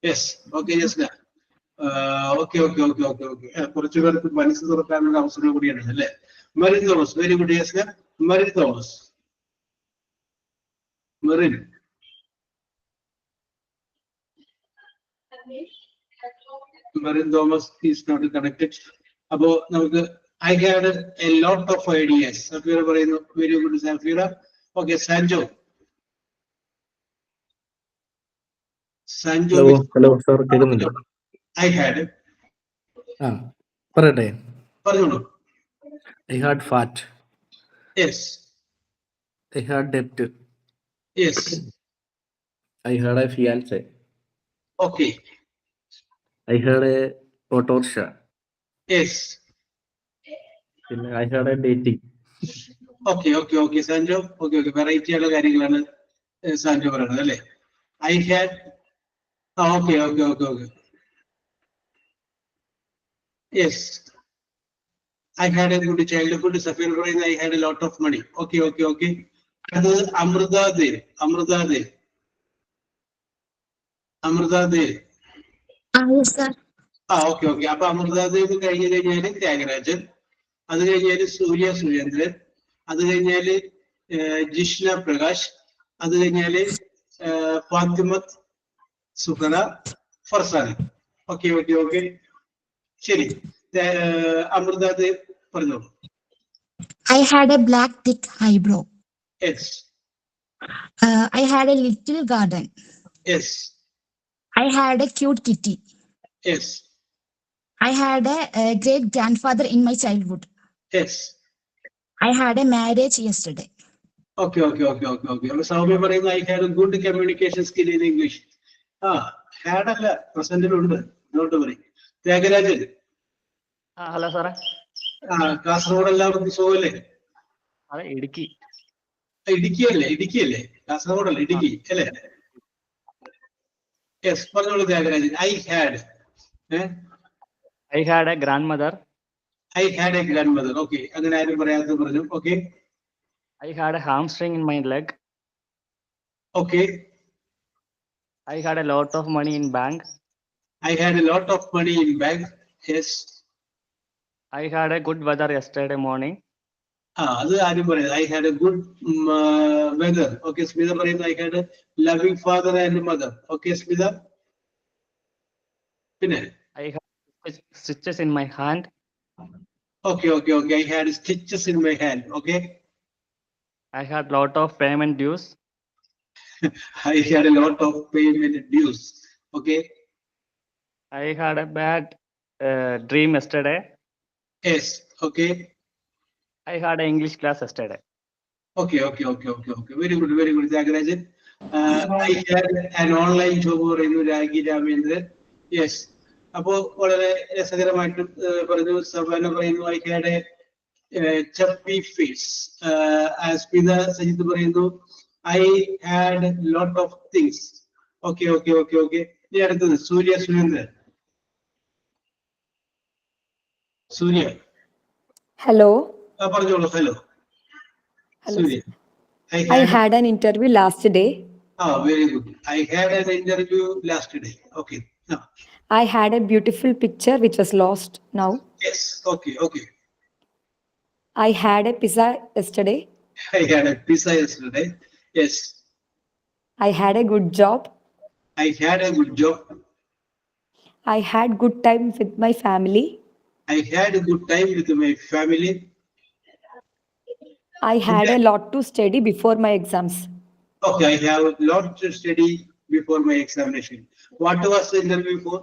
യെസ്. ഓക്കെ ജസ്ന. ഓക്കെ. കുറച്ചു പേർക്ക് മനസ്സ് തുറക്കാനുള്ള അവസരം കൂടിയാണ് അല്ലേ? Merin Thomas. Very good Jasna. Merin Thomas is not connected. അപ്പോ നമുക്ക് I had a lot of ideas. Safeera പറയുന്നു. Very good Safeera. Okay, Sanjo. Sanjo hello sir കേൾക്കുന്നില്ല? ഐ ഹാഡ് ആ പറയട്ടെ. പറഞ്ഞോളൂ. I had fat. Yes. I had ഡെപ്റ്റ്. Yes. I had a fiance. Okay. I had a autorickshaw. Yes. പിന്നെ I had a dating. Okay okay okay Sanjo. Okay okay, variety ആയുള്ള കാര്യങ്ങളാണ് സാൻജോ പറയുന്നത് അല്ലേ? I had. Okay okay okay okay. Yes. I had a good childhood. Safir പറയുന്നത് I had a lot of money. Okay, okay, okay. അത് Amritha Dev. Amritha Dev. Amritha Dev. Okay okay. അപ്പൊ അമൃത ദേവ് കഴിഞ്ഞ് കഴിഞ്ഞാല് ത്യാഗരാജൻ, അത് കഴിഞ്ഞാല് സൂര്യ സുരേന്ദ്രൻ, അത് കഴിഞ്ഞാല് ജിഷ്ണ പ്രകാശ്, അത് കഴിഞ്ഞാല് Fathimath Suhara Farsana. Okay okay okay, ശരി. അമൃത ദേവ് പറഞ്ഞോളൂ. I had a black thick eyebrow. Yes. I had a little garden. Yes. I had a cute kitty. Yes. I had a great grandfather in my childhood. Yes. I had a marriage yesterday. Okay, okay, okay, okay, okay. അപ്പൊ സൗമ്യ പറയുന്നത് I had a good communication skill in English. Had അല്ല, പ്രസന്റിലുണ്ട്. Not പറയും. Thyagarajan. Hello സാറേ. കാസർഗോഡ് എല്ലാവർക്കും സുഖമല്ലേ? അതെ, ഇടുക്കി. ഇടുക്കിയല്ലേ? ഇടുക്കിയല്ലേ? കാസർഗോഡല്ലേ? ഇടുക്കി അല്ലേ? Yes, പറഞ്ഞോളൂ Thyagarajan. I had a grand mother. I had a grand mother. Okay, അങ്ങനെ ആരും പറയാതെ പറഞ്ഞു. Okay. I had a hamstring in my leg. Okay. I had a lot of money in bank. I had a lot of money in bank. Yes. I had a good weather yesterday morning. അത് ആരും പറയുന്നത് I had a good weather. Okay, Smitha പറയുന്നത് I had a loving father and mother. Okay Smitha. പിന്നെ I had stitches in my hand. Okay okay okay. I had stitches in my hand. Okay. I had lot of payment dues. I had a lot of payment dues. Okay. I had a bad dream yesterday. Yes. Okay. I had an English class yesterday. Okay, okay, okay, okay, okay. Very good, very good. Thyagarajan. I had an online job പറയുന്നു ragi Ramendran. Yes. അപ്പോ വളരെ രസകരമായിട്ട് പറഞ്ഞു. Savanna പറയുന്നു I had a chubby face. Smitha Sajith പറയുന്നു I had a lot of things. Okay, okay, okay, okay. ഇനി അടുത്തത് സൂര്യ സുരേന്ദ്രൻ. സൂര്യ. Hello. പറഞ്ഞോളൂ. Hello Surya. I had an interview last day. Very good. I had an interview last day. Okay. I had a beautiful picture which was lost now. Yes. Okay, okay. I had a pizza yesterday. I had a pizza yesterday. Yes. I had a good job. I had a good job. I had good time with my family. I had a good time with my family. I had a lot to study before my exams. Okay, I have a lot to study before my examination. What was the interview for?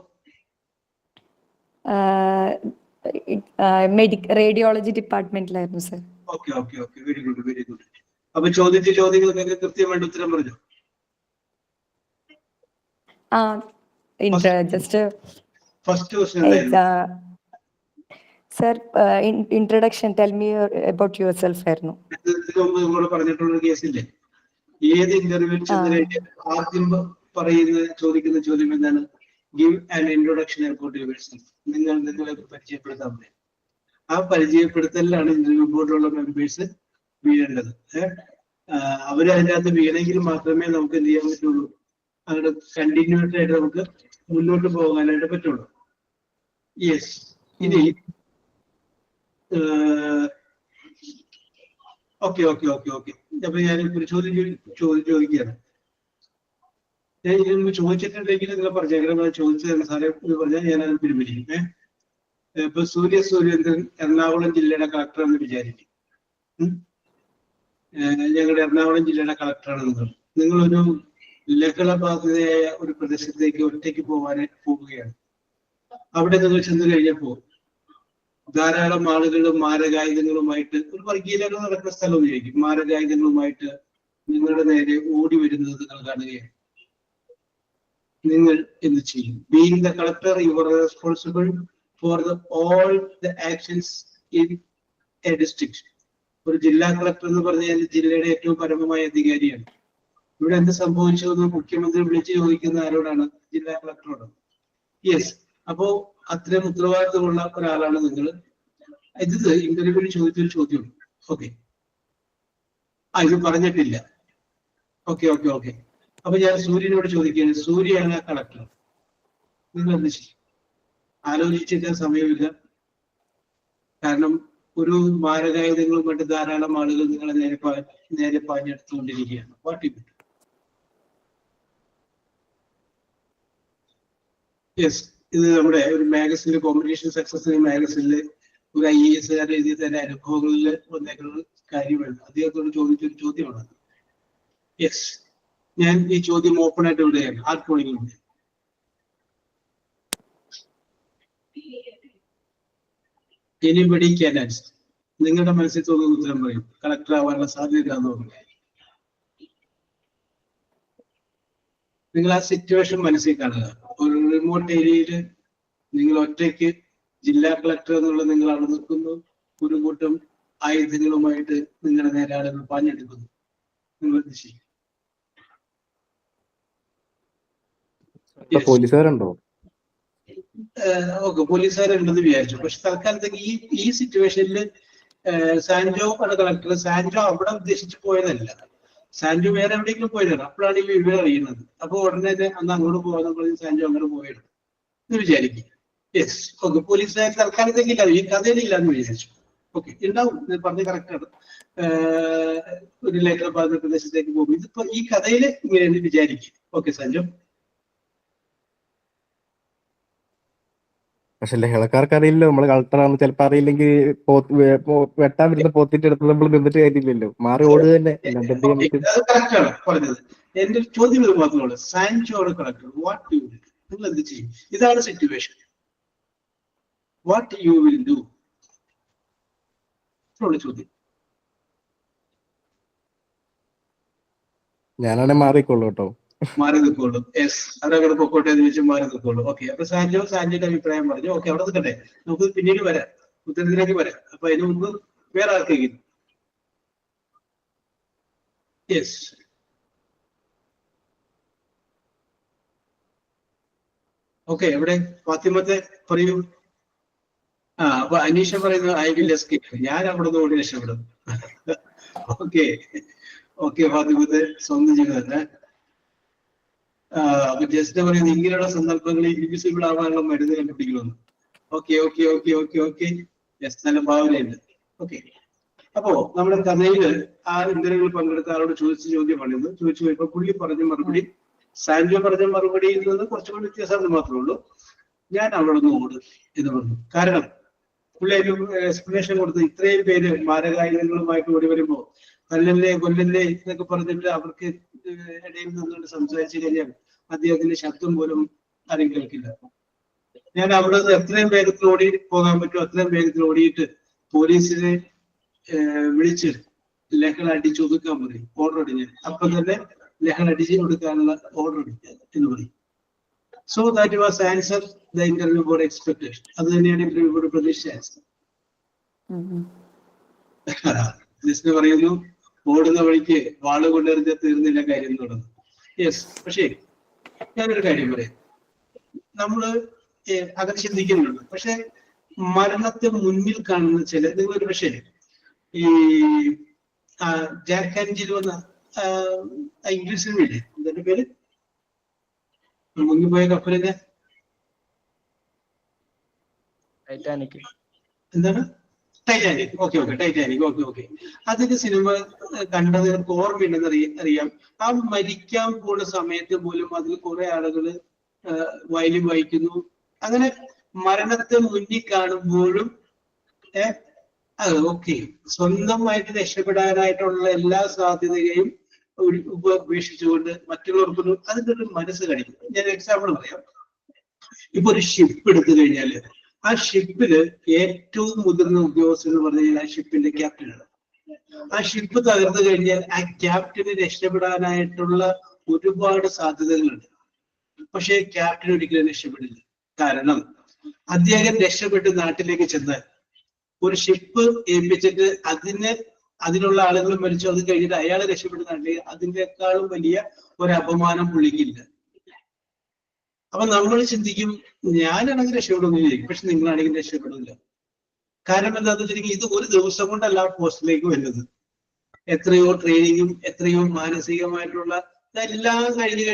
Radiology department ലായിരുന്നു sir. Okay, okay, okay. Very good, very good. അപ്പൊ ചോദ്യങ്ങൾക്കൊക്കെ കൃത്യമായിട്ട് ഉത്തരം പറഞ്ഞു. Just first question. Sir, introduction, tell me about yourself. നമ്മൾ പറഞ്ഞിട്ടുള്ള കേസില്ലേ, ഏത് interview ആദ്യം ചോദിക്കുന്ന ചോദ്യം എന്താണ്? Give an introduction about yourself. നിങ്ങളെ പരിചയപ്പെടുത്താൻ പറയും. ആ പരിചയപ്പെടുത്തലിലാണ് ഇന്റർവ്യൂ ബോർഡിലുള്ള മെമ്പേഴ്സ് വീഴേണ്ടത്. അവര് അതിനകത്ത് വീണെങ്കിൽ മാത്രമേ നമുക്ക് എന്ത് ചെയ്യാൻ പറ്റുള്ളൂ, അങ്ങനെ കണ്ടിന്യൂസ് ആയിട്ട് നമുക്ക് മുന്നോട്ട് പോകാനായിട്ട് പറ്റുള്ളൂ. യെസ്. ഇനി ഓക്കെ ഓക്കെ ഓക്കെ ഓക്കെ. അപ്പൊ ഞാൻ ഒരു ചോദ്യം ചോദിക്കുകയാണ്. ഞാൻ ഇതിന് ചോദിച്ചിട്ടുണ്ടെങ്കിൽ നിങ്ങൾ പറഞ്ഞേക്കണം. ചോദിച്ചത് സാറേ എന്ന് പറഞ്ഞാൽ ഞാനത് പിൻവലിക്കും. ഇപ്പൊ സൂര്യ സുരേന്ദ്രൻ എറണാകുളം ജില്ലയുടെ കളക്ടറാണെന്ന് വിചാരിക്കും. ഞങ്ങളുടെ എറണാകുളം ജില്ലയുടെ കളക്ടറാണ് നിങ്ങളൊരു ലഹളബാധിതയായ ഒരു പ്രദേശത്തേക്ക് ഒറ്റയ്ക്ക് പോവുകയാണ്. അവിടെ നിങ്ങൾ ചെന്ന് കഴിഞ്ഞപ്പോ ധാരാളം ആളുകൾ മാരകായുധങ്ങളുമായിട്ട്, ഒരു വർഗീയത നടക്കുന്ന സ്ഥലം ഉപയോഗിക്കും, മാരകായുധങ്ങളുമായിട്ട് നിങ്ങളുടെ നേരെ ഓടി വരുന്നത് നിങ്ങൾ കാണുകയാണ്. നിങ്ങൾ എന്ത് ചെയ്യും? Being the collector, you are responsible for all the actions in A district. ഒരു ജില്ലാ കളക്ടർ എന്ന് പറഞ്ഞാൽ ജില്ലയുടെ ഏറ്റവും പരമമായ അധികാരിയാണ്. ഇവിടെ എന്ത് സംഭവിച്ചു എന്ന് മുഖ്യമന്ത്രി വിളിച്ചു ചോദിക്കുന്ന ആരോടാണ്? ജില്ലാ കളക്ടറോട്. യെസ്. അപ്പോ അത്രയും ഉത്തരവാദിത്തമുള്ള ഒരാളാണ് നിങ്ങൾ. ഇത് ഇന്റർവ്യൂവിൽ ചോദിച്ചൊരു ചോദ്യമുണ്ട്. ഓക്കെ, ഇത് പറഞ്ഞിട്ടില്ല. Okay okay okay. അപ്പൊ ഞാൻ സൂര്യനോട് ചോദിക്കുകയാണ്, സൂര്യയാണ് കളക്ടർ, നിങ്ങൾ എന്ത് ചെയ്യും? ആലോചിച്ചിട്ട് സമയമില്ല. കാരണം ഒരു മാരകായുധങ്ങളുമായിട്ട് ധാരാളം ആളുകൾ നിങ്ങളെ നേരെ പാഞ്ഞെടുത്തുകൊണ്ടിരിക്കുകയാണ്. What you do? യെസ്, ഇത് നമ്മുടെ ഒരു മാഗസിനിൽ, കോമ്പറ്റീഷൻ സക്സസ് മാഗസിനിൽ ഒരു IAS എഴുതിയ തന്നെ അനുഭവങ്ങളിൽ വന്നേക്കുന്ന കാര്യമാണ്. അദ്ദേഹത്തോട് ചോദിച്ചൊരു ചോദ്യമാണ്. യെസ്, ഞാൻ ഈ ചോദ്യം ഓപ്പൺ ആയിട്ട് വിടുകയാണ്. ആർക്കുണ്ടെങ്കിലും എനിബഡി ക്യാൻ ആൻസർ. നിങ്ങളുടെ മനസ്സിൽ തോന്നുന്ന ഉത്തരം പറയും. കളക്ടർ ആവാനുള്ള സാധ്യത നോക്കുക. നിങ്ങൾ ആ സിറ്റുവേഷൻ മനസ്സിൽ കാണുക. ഒരു റിമോട്ട് ഏരിയയിൽ നിങ്ങൾ ഒറ്റയ്ക്ക് ജില്ലാ കളക്ടർ എന്നുള്ള നിങ്ങൾ അവിടെ നിൽക്കുന്നു. ഒരു കൂട്ടം ആയുധങ്ങളുമായിട്ട് നിങ്ങളുടെ നേരെ ആളുകൾ പാഞ്ഞെടുക്കുന്നു. നിങ്ങൾ എന്ത് ചെയ്യും? പോലീസുകാരുണ്ടോ? ഓക്കെ, പോലീസുകാരുണ്ടെന്ന് വിചാരിച്ചു. പക്ഷെ തൽക്കാലത്തേക്ക് ഈ സിറ്റുവേഷനിൽ സാൻജോ ആണ് കളക്ടർ. സാൻജോ അവിടെ ഉദ്ദേശിച്ച് പോയതല്ല, സാൻജോ വേറെ എവിടെയെങ്കിലും പോയതാണ്. അപ്പോഴാണ് ഈ വിവരം അറിയുന്നത്. അപ്പൊ ഉടനെ അന്ന് അങ്ങോട്ട് പോകാന്ന് പറഞ്ഞ് സാൻജോ അങ്ങോട്ട് പോയത് എന്ന് വിചാരിക്കും. Yes, okay. പോലീസുകാർ തൽക്കാലത്തേക്കില്ല, ഈ കഥയിലില്ല എന്ന് വിചാരിച്ചു. ഓക്കെ, ഉണ്ടാവും, പറഞ്ഞ കറക്റ്റാണ്. ഒരു ലഹളബാധിത പ്രദേശത്തേക്ക് പോകും. ഇതിപ്പോ ഈ കഥയിൽ ഇങ്ങനെയാണ് വിചാരിക്കും. ഓക്കെ സാൻജോ. പക്ഷെ ലഹളക്കാർക്ക് അറിയില്ലല്ലോ നമ്മള് കളക്ടറാണ്. ചിലപ്പോ അറിയില്ലെങ്കിൽ വെട്ടാൻ വരുന്ന പോത്തിന്റെ അടുത്ത് നമ്മൾ നിന്നിട്ട് കാര്യമില്ലല്ലോ, മാറി ഓടുക തന്നെ. പറഞ്ഞത് എന്റെ ചോദ്യം ഇത് മാത്രമാണ്. Sanjo collector, what you will do? നിങ്ങൾ എന്ത് ചെയ്യും? ഇതാണ് situation. What you will do? ചോദ്യം. ഞാനാണെ മാറിക്കൊള്ളു കേട്ടോ. മാറി നിൽക്കുള്ളൂ. യെസ്, അവരവിടെ പൊക്കോട്ടെ എന്ന് വെച്ച് മാറി നിൽക്കുള്ളൂ. ഓക്കെ, അപ്പൊ സാൻജോയുടെ അഭിപ്രായം പറഞ്ഞു. ഓക്കെ, അവിടെ നിൽക്കട്ടെ, നമുക്ക് പിന്നീട് വരാം, ഉത്തരത്തിലേക്ക് വരാം. അപ്പൊ അതിന് മുമ്പ് വേറെ ആർക്കെങ്കിലും? Yes, okay. എവിടെ ഫാത്തിമത്തെ പറയൂ. അപ്പൊ അനീഷ പറയുന്നു ഐ വിൽ എസ്കേപ്പ്, ഞാൻ അവിടെ നിന്ന് ഓടി രക്ഷപ്പെടും. ഓക്കെ ഓക്കെ, ഫാത്തിമത്തെ സ്വന്തം ജീവിതം. അപ്പൊ ജസ്റ്റ് പറയുന്നത് ഇങ്ങനെയുള്ള സന്ദർഭങ്ങളിൽ ഇൻവിസിബിൾ ആവാനുള്ള മരുന്ന് കണ്ടുപിടിക്കണമെന്ന്. Okay okay okay okay okay. Yes, നല്ല ഭാവനയുണ്ട്. ഓക്കെ, അപ്പോ നമ്മുടെ കഥയില് ആ ഇന്റർവ്യൂവിൽ പങ്കെടുത്ത ആളോട് ചോദിച്ച ചോദ്യമാണ് ഇത്. ചോദിച്ചു പോയപ്പോ പുള്ളി പറഞ്ഞ മറുപടി, സാൻജോ പറഞ്ഞ മറുപടിയിൽ നിന്ന് കുറച്ചുകൂടി വ്യത്യാസം മാത്രമേ ഉള്ളൂ. ഞാൻ അവിടെ നിന്ന് ഓടും എന്ന് പറഞ്ഞു. കാരണം പുള്ളി ഒരു എക്സ്പ്ലനേഷൻ കൊടുത്ത്, ഇത്രയും പേര് മാരകായുധങ്ങളുമായിട്ട് ഓടി വരുമ്പോ കൊല്ലല്ലേ കൊല്ലല്ലേ എന്നൊക്കെ പറഞ്ഞിട്ട് അവർക്ക് ഇടയിൽ നിന്നുകൊണ്ട് സംസാരിച്ചു കഴിഞ്ഞാൽ അദ്ദേഹത്തിന്റെ ശബ്ദം പോലും ആരും കേൾക്കില്ല. ഞാൻ അവിടെ നിന്ന് എത്രയും വേഗത്തിൽ ഓടി പോകാൻ പറ്റും അത്രയും വേഗത്തിൽ ഓടിയിട്ട് പോലീസിനെ വിളിച്ച് ലഹള അടിച്ചു ഒതുക്കാൻ പറയും. ഓർഡർ ഇടും. ഞാൻ അപ്പൊ തന്നെ ലഹള അടിച്ച് കൊടുക്കാനുള്ള ഓർഡർ ഇടുക എന്ന് പറയും. So that was answer the interview board expectation. അത് തന്നെയാണ് ഇന്റർവ്യൂ ബോർഡ് പ്രതീക്ഷിച്ച ആൻസർ. ജസ്റ്റ് പറയുന്നു, ഓടുന്ന വഴിക്ക് വാള് കൊണ്ടെറിഞ്ഞ തീർന്നില്ല കാര്യം തുടർന്ന്. യെസ്, പക്ഷേ ഞാനൊരു കാര്യം പറയാം. നമ്മള് അങ്ങനെ ചിന്തിക്കുന്നുണ്ട്. പക്ഷെ മരണത്തെ മുന്നിൽ കാണുന്ന ചില, നിങ്ങളൊരു പക്ഷേ ഈ ജാക്ക് ആൻഡ് ജിൽ വന്ന ഇംഗ്ലീഷ് സിനിമയില്ലേ, എന്താ പേര്, മുങ്ങിപ്പോയ കപ്പലിന്റെ ടൈറ്റാനിക്, എന്താണ്? Titanic. Okay okay, Titanic. Okay okay. അതിന്റെ സിനിമ കണ്ടത് എനിക്ക് ഓർമ്മയുണ്ടെന്ന് അറിയാം. ആ മരിക്കാൻ പോണ സമയത്ത് പോലും അതിൽ കുറെ ആളുകള് വയലിൻ വായിക്കുന്നു. അങ്ങനെ മരണത്തെ മുന്നിൽ കാണുമ്പോഴും ഓക്കെ, സ്വന്തമായിട്ട് രക്ഷപ്പെടാനായിട്ടുള്ള എല്ലാ സാധ്യതയും ഉപേക്ഷിച്ചുകൊണ്ട് മറ്റുള്ളവർക്കൊരു അതിൻ്റെ ഒരു മനസ്സ് കാണിക്കും. ഞാൻ എക്സാമ്പിൾ പറയാം. ഇപ്പൊ ഒരു ഷിപ്പ് എടുത്തു കഴിഞ്ഞാല് ആ ഷിപ്പില് ഏറ്റവും മുതിർന്ന ഉദ്യോഗസ്ഥൻ എന്ന് പറഞ്ഞു കഴിഞ്ഞാൽ ആ ഷിപ്പിന്റെ ക്യാപ്റ്റനാണ്. ആ ഷിപ്പ് തകർന്നു കഴിഞ്ഞാൽ ആ ക്യാപ്റ്റന് രക്ഷപ്പെടാനായിട്ടുള്ള ഒരുപാട് സാധ്യതകളുണ്ട്. പക്ഷേ ക്യാപ്റ്റൻ ഒരിക്കലും രക്ഷപ്പെടില്ല. കാരണം അദ്ദേഹം രക്ഷപ്പെട്ട് നാട്ടിലേക്ക് ചെന്നാൽ ഒരു ഷിപ്പ് ഏൽപ്പിച്ചിട്ട് അതിനുള്ള ആളുകൾ മരിച്ചു, അത് കഴിഞ്ഞിട്ട് അയാൾ രക്ഷപ്പെട്ട് നാട്ടിലേക്ക്, അതിനേക്കാളും വലിയ ഒരു അപമാനം പുള്ളിക്കില്ല. അപ്പൊ നമ്മൾ ചിന്തിക്കും ഞാനാണെങ്കിൽ രക്ഷപ്പെടുമെന്ന് വിചാരിക്കും, പക്ഷെ നിങ്ങളാണെങ്കിൽ രക്ഷപ്പെടില്ല. കാരണം എന്താണെന്ന് വെച്ചിട്ടുണ്ടെങ്കിൽ ഇത് ഒരു ദിവസം കൊണ്ടല്ല പോസ്റ്റിലേക്ക് വരുന്നത്. എത്രയോ ട്രെയിനിങ്ങും എത്രയോ മാനസികമായിട്ടുള്ള ഇതെല്ലാം കഴിഞ്ഞ്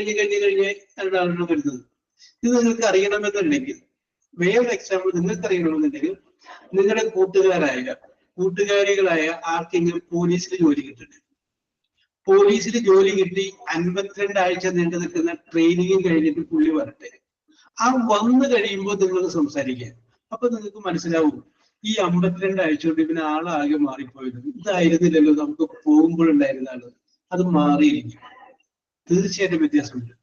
വരുന്നത്. ഇത് നിങ്ങൾക്ക് അറിയണമെന്നുണ്ടെങ്കിൽ വേറൊരു എക്സാമ്പിൾ നിങ്ങൾക്ക് അറിയണമെന്നുണ്ടെങ്കിൽ നിങ്ങളുടെ കൂട്ടുകാരികളായ ആർക്കെങ്കിലും പോലീസിൽ ജോലി കിട്ടുന്നുണ്ട്. പോലീസിൽ ജോലി കിട്ടി 52 ആഴ്ച നീണ്ടു നിൽക്കുന്ന ട്രെയിനിങ്ങും കഴിഞ്ഞിട്ട് പുള്ളി വരട്ടെ. ആ വന്നു കഴിയുമ്പോൾ നിങ്ങൾക്ക് സംസാരിക്കാം. അപ്പൊ നിങ്ങൾക്ക് മനസ്സിലാവും ഈ 52 ആഴ്ച കൊണ്ട് ഇവന് ആളാകെ മാറിപ്പോയത്. ഇതായിരുന്നില്ലല്ലോ നമുക്ക് പോകുമ്പോഴുണ്ടായിരുന്ന ആള്, അത് മാറിയിരിക്കും. തീർച്ചയായിട്ടും വ്യത്യാസമുണ്ട്.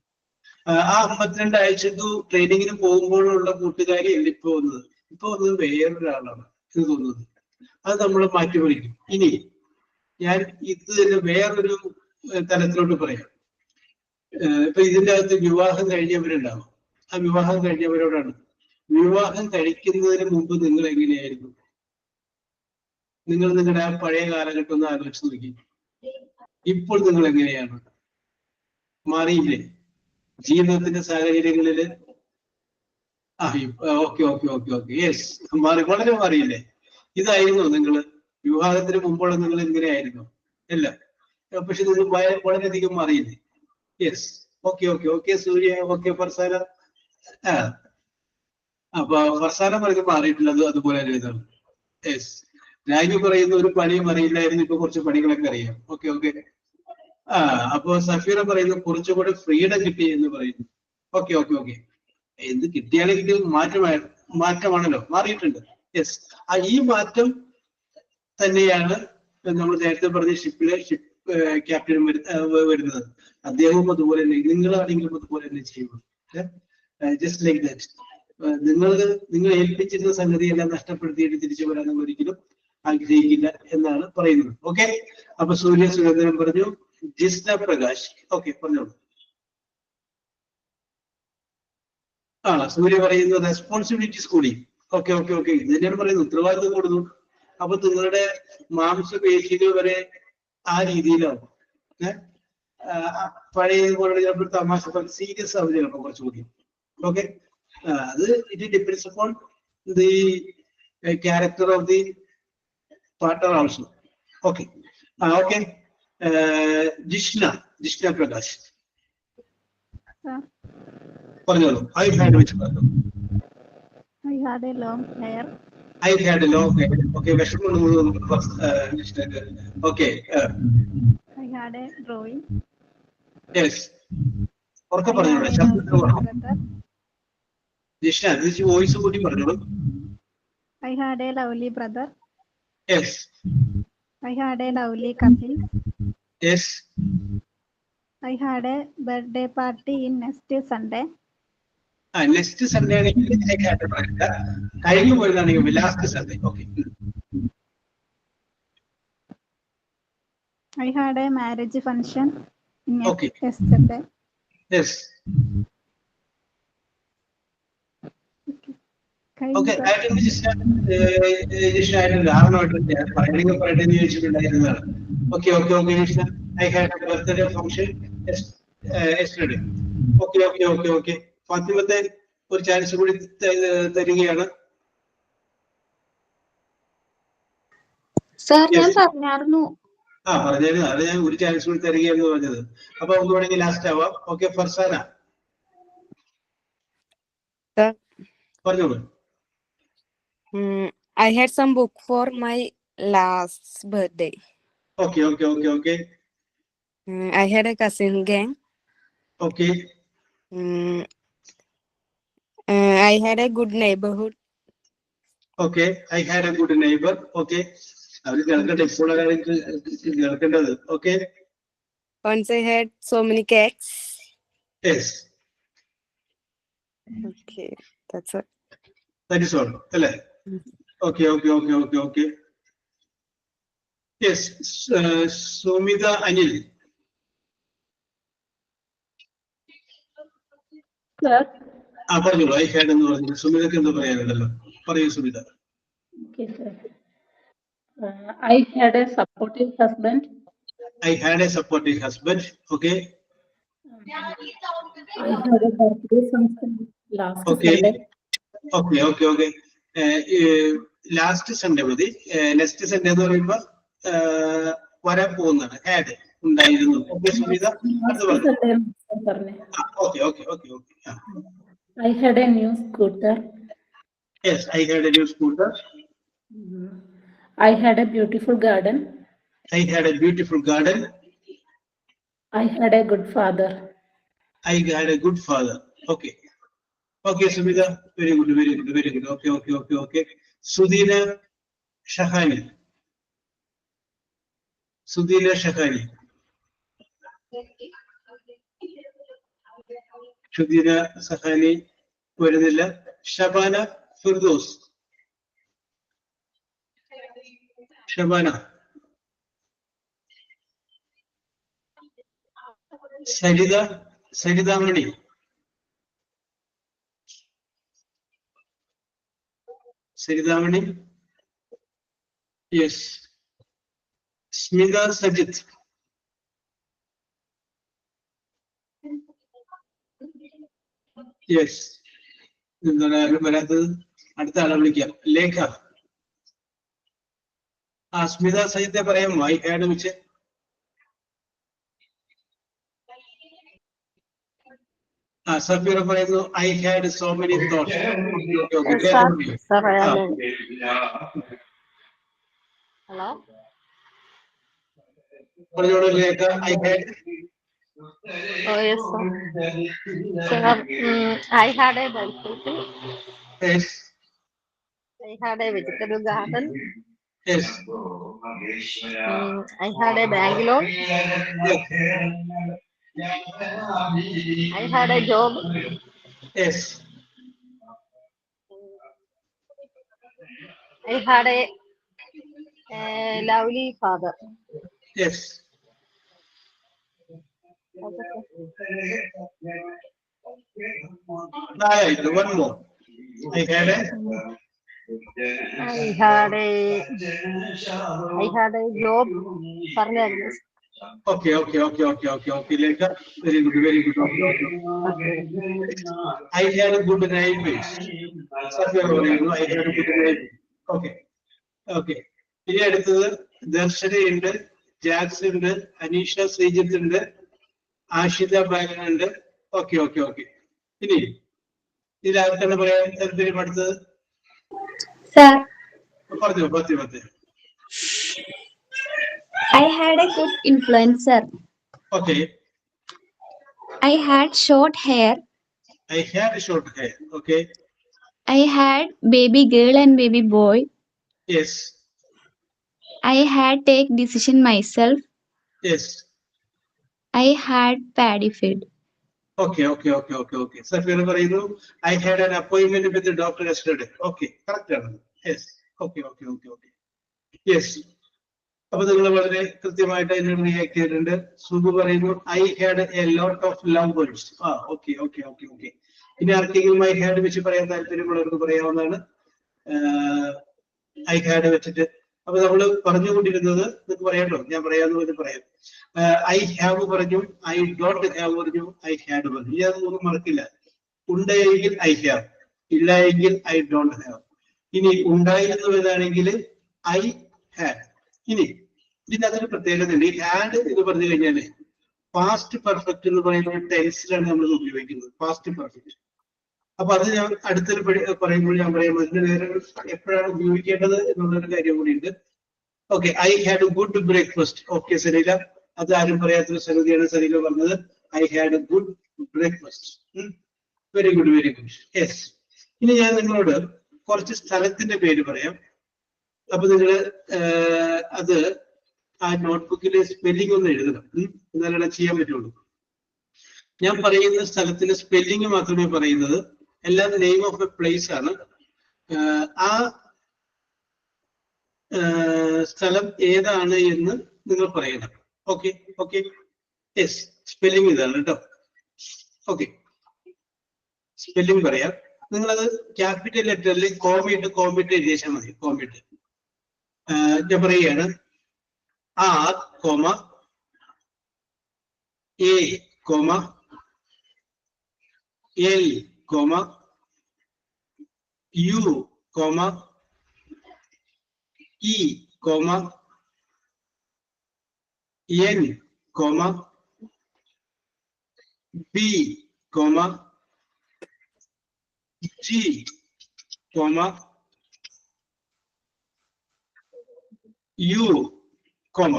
ആ 52 ആഴ്ചക്ക് ട്രെയിനിങ്ങിന് പോകുമ്പോഴുള്ള കൂട്ടുകാരി അല്ല ഇപ്പൊ വന്നത് വേറൊരാളാണ് എന്ന് തോന്നുന്നത്. അത് നമ്മൾ മാറ്റിമറിക്കും. ഇനി ഞാൻ ഇത് തന്നെ വേറൊരു തലത്തിലോട്ട് പറയാം. ഇപ്പൊ ഇതിൻ്റെ അകത്ത് വിവാഹം കഴിഞ്ഞവരുണ്ടാവും. ആ വിവാഹം കഴിഞ്ഞവരോടാണ്, വിവാഹം കഴിക്കുന്നതിന് മുമ്പ് നിങ്ങൾ എങ്ങനെയായിരുന്നു? നിങ്ങൾ നിങ്ങളുടെ ആ പഴയ കാലഘട്ടം ഒന്ന് ആലോചിച്ച് നോക്കി. ഇപ്പോൾ നിങ്ങൾ എങ്ങനെയാണ്? മാറിയില്ലേ ജീവിതത്തിന്റെ സാഹചര്യങ്ങളില്? ഓക്കെ യെസ്, വളരെ മാറിയില്ലേ? ഇതായിരുന്നു നിങ്ങൾ വിവാഹത്തിന് മുമ്പുള്ള നിങ്ങൾ എങ്ങനെയായിരുന്നു? അല്ല, പക്ഷെ നിങ്ങൾ വളരെയധികം മാറിയില്ലേ? Yes, okay Surya, okay Farsana. അപ്പൊ ഫർസാന പറയുന്നത് മാറിയിട്ടുള്ളത് അതുപോലെ ഇതാണ്. യെസ്, രാജു പറയുന്ന ഒരു പണിയും അറിയില്ലായിരുന്നു, ഇപ്പൊ കുറച്ച് പണികളൊക്കെ അറിയാം. ഓക്കെ. അപ്പൊ സഫീറ പറയുന്നത് കുറച്ചുകൂടെ ഫ്രീഡം കിട്ടി എന്ന് പറയുന്നു. ഓക്കെ എന്ത് കിട്ടിയാണെങ്കിൽ മാറ്റമാണല്ലോ, മാറിയിട്ടുണ്ട്. യെസ്, ഈ മാറ്റം തന്നെയാണ് നമ്മൾ നേരത്തെ പറഞ്ഞ ഷിപ്പ് ക്യാപ്റ്റനും വരുന്നത്. അദ്ദേഹവും അതുപോലെ തന്നെ, നിങ്ങളാണെങ്കിലും അതുപോലെ തന്നെ ചെയ്യുള്ളൂ. Just like that. നിങ്ങൾ ഏൽപ്പിച്ചിരുന്ന സംഗതിയെല്ലാം നഷ്ടപ്പെടുത്തിയിട്ട് തിരിച്ചു വരാൻ നിങ്ങൾ ഒരിക്കലും ആഗ്രഹിക്കില്ല എന്നാണ് പറയുന്നത്. ഓക്കെ, അപ്പൊ സൂര്യ സുരേന്ദ്രൻ പറഞ്ഞു. ജിസ്ന പ്രകാശ്, ഓക്കെ പറഞ്ഞോളൂ. സൂര്യ പറയുന്നു റെസ്പോൺസിബിലിറ്റി സ്കൂളിംഗ്. ഓക്കെ ഇത് തന്നെയാണ് പറയുന്നത്, ഉത്തരവാദിത്വം കൊടുത്തു. അപ്പൊ നിങ്ങളുടെ മാംസപേശികൾ വരെ ആ രീതിയിലാവും. പഴയതുപോലെ ചിലപ്പോൾ തമാശ സീരിയസ് ആവും ചിലപ്പോൾ കുറച്ചുകൂടി. ഓക്കെ, അത് it depends upon the character of the partner also. Okay. Jishna Prakash പറഞ്ഞോളൂ. I had a long hair. Okay, okay. I had a drawing. Yes. Jishna, voice കൂടി പറഞ്ഞോളൂ. I had a lovely brother. Yes. I had a lovely cousin. Yes. I had a birthday party in next Sunday. Next Sunday ആണെങ്കിൽ കഴിഞ്ഞു പോയതാണെങ്കിൽ last Sunday. Okay. I had a marriage function in Okay. yesterday. Yes. Okay, Jishna ആയിട്ടുണ്ട്. ആറിനോട്ടുണ്ട് പറയട്ടെ എന്ന് ചോദിച്ചിട്ടുണ്ടായിരുന്നതാണ്. Okay Jishna. I had a birthday function yesterday. Okay. ഫാത്തിമത്തെ ഒരു ചാൻസ് കൂടി തരികയാണ്. സാർ ഞാൻ പറഞ്ഞായിരുന്നു. പറഞ്ഞായിരുന്നു, അത് ഞാൻ ഒരു ചാൻസ് കൂടി തരികയെന്ന് പറഞ്ഞത്. അപ്പൊ നമുക്ക് വേണമെങ്കിൽ ലാസ്റ്റ് ആവാം. ഓക്കെ, ഫർസാന പറഞ്ഞോളൂ. I had some book for my last birthday. Okay. I had a cousin gang. Okay. I had a good neighborhood. Okay, I had a good neighbor. Okay, അവര് കേൾക്കട്ടെ, ഇപ്പോഴാണ് കേൾക്കേണ്ടത്. Okay, Once I had so many cakes. Yes. Okay, that's it. That is all. Okay. Yes. Sumita Anil. Sir. പറഞ്ഞോളൂ. I had എന്ന് പറഞ്ഞു. സുമിതക്ക് എന്താ പറയാനുണ്ടല്ലോ? പറയൂ Sumitha. Okay, sir. I had a supportive husband. I had a supportive husband. Okay. I had a birthday function last Sunday. Okay. Last Sunday മതി. Next Sunday എന്ന് പറയുമ്പോൾ വരാൻ പോകുന്നതാണ്. ഹാഡ് ഉണ്ടായിരുന്നു. Okay Sumitha. Okay. I had a new scooter. Yes, I had a new scooter. I had a beautiful garden. I had a beautiful garden. I had a good father. I had a good father. Okay. Okay, Sumita. Very good. Okay. Sudhina Shahani. Sudhina Shahani. വരുന്നില്ല. Shabana Firdous. സരിതാമണി. Yes. Smitha Sajith. Yes. എന്താണ് ആരും വരാത്തത്? അടുത്ത ആളെ വിളിക്കാം. ലേഖ. സ്മിത സജിത്തെ പറയാമോ? I had വെച്ച്. സഫീറ പറയുന്നു I had so many thoughts. Hello. പറഞ്ഞോളൂ Lekha. I had. Oh yes, sir. Sir, I had a bicycle. Yes. I had a vegetable garden. Yes. I had a Bangalore. I had a job. Yes. I had a lovely father. Yes. One more. I had a job. Okay. Later. Very good. I had a good nightmare. I had a good nightmare. Okay. ഇനി അടുത്തത് ദർശന ഉണ്ട്, jacks ഉണ്ട്, അനീഷ ശ്രീജിത്ത് ഉണ്ട്, Ashitha ബാലനുണ്ട്. Okay. ഇനി ഇതിലാർക്കാണ് പറയാൻ താല്പര്യം? അടുത്തത് പറഞ്ഞു. I had a good influencer. Okay. I had short hair. Okay. I had baby girl and baby boy. Yes. I had take decision myself. Yes. I had paddy feed. Okay. Safira പറയുന്നു I had an appointment with the doctor yesterday. Okay, correct ആണ്. Yes. Okay. Yes. അപ്പൊ നിങ്ങൾ വളരെ കൃത്യമായിട്ട് അതിന് react ചെയ്തിട്ടുണ്ട്. സുബു പറയുന്നു I had a lot of love words. Okay. ഇനി ആർക്കെങ്കിലും I had വെച്ച് പറയാൻ താല്പര്യമുള്ളവർക്ക് പറയാവുന്നതാണ്. I had വെച്ചിട്ട്. അപ്പൊ നമ്മള് പറഞ്ഞുകൊണ്ടിരുന്നത് നിങ്ങൾക്ക് പറയാമല്ലോ, ഞാൻ പറയാമെന്ന് പറയാം. I have പറഞ്ഞു, I don't have പറഞ്ഞു, I had പറഞ്ഞു. ഇനി അതൊന്നും മറക്കില്ല. ഉണ്ടെങ്കിൽ I have, ഇല്ല എങ്കിൽ I don't have. ഇനി ഉണ്ടായിരുന്നു ഏതാണെങ്കിൽ I had. ഇനി ഇതിനകത്തൊരു പ്രത്യേകത ഉണ്ട്. ഈ ഹാഡ് എന്ന് പറഞ്ഞു കഴിഞ്ഞാല് പാസ്റ്റ് പെർഫെക്റ്റ് എന്ന് പറയുന്ന ടെൻസിലാണ് നമ്മൾ ഉപയോഗിക്കുന്നത്. Past perfect. അപ്പൊ അത് ഞാൻ അടുത്തൊരു പറയുമ്പോൾ ഞാൻ പറയാം അതിന് വേറെ എപ്പോഴാണ് ഉപയോഗിക്കേണ്ടത് എന്നുള്ളൊരു കാര്യം കൂടി ഉണ്ട്. Okay. I had a good breakfast. Okay Sareela, അത് ആരും പറയാത്തൊരു സംഗതിയാണ് സരീല പറഞ്ഞത്. I had a good breakfast. Very good. Yes. ഇനി ഞാൻ നിങ്ങളോട് കുറച്ച് സ്ഥലത്തിന്റെ പേര് പറയാം. അപ്പൊ നിങ്ങള് അത് ആ നോട്ട്ബുക്കിലെ സ്പെല്ലിംഗ് ഒന്ന് എഴുതണം. എന്നാലേ ചെയ്യാൻ പറ്റുള്ളൂ. ഞാൻ പറയുന്ന സ്ഥലത്തിന്റെ സ്പെല്ലിംഗ് മാത്രമേ പറയുന്നത്. എല്ലാം നെയിം ഓഫ് എ പ്ലേസ് ആണ്. ആ സ്ഥലം ഏതാണ് എന്ന് നിങ്ങൾ പറയണം. Okay okay. യെസ്, സ്പെല്ലിംഗ് ഇതാണ് കേട്ടോ. ഓക്കെ, സ്പെല്ലിംഗ് പറയാം. നിങ്ങളത് ക്യാപിറ്റൽ ലെറ്ററിൽ കോമിട്ട് എഴുതിയാൽ മതി. കോമിട്ട് ഞാൻ പറയുകയാണ്. R comma A comma L comma U comma E comma N comma B comma G comma U comma.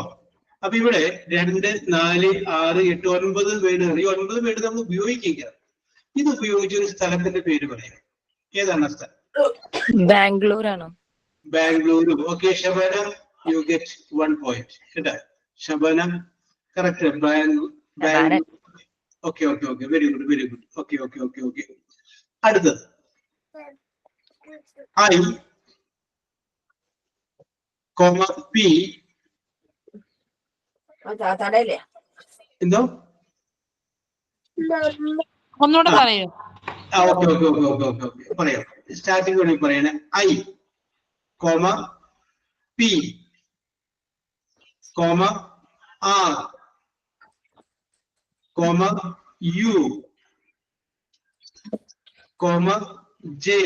അപ്പൊ ഇവിടെ 2, 4, 6, 8, 9 വേർഡുകൾ. ഈ 9 വേർഡ് നമ്മൾ ഉപയോഗിക്കുക. ഇത് ഉപയോഗിച്ച് ഒരു സ്ഥലത്തിന്റെ പേര് പറയാം. ഏതാണ് സ്ഥലം? ബാംഗ്ലൂർ ആണോ? Bengaluru. Okay Shabana, you get 1 point കേട്ടാ. Shabana correct. Bangalore. Okay okay okay, very good very good. Okay okay okay okay. അടുത്തത് ഐ കോമ പി. എന്തോ ഒന്നുകൂടെ പറയൂ. Okay okay okay okay okay okay പറയാം. സ്റ്റാർട്ടിംഗ് വേണമെങ്കിൽ പറയണേ. I comma P comma R comma U comma J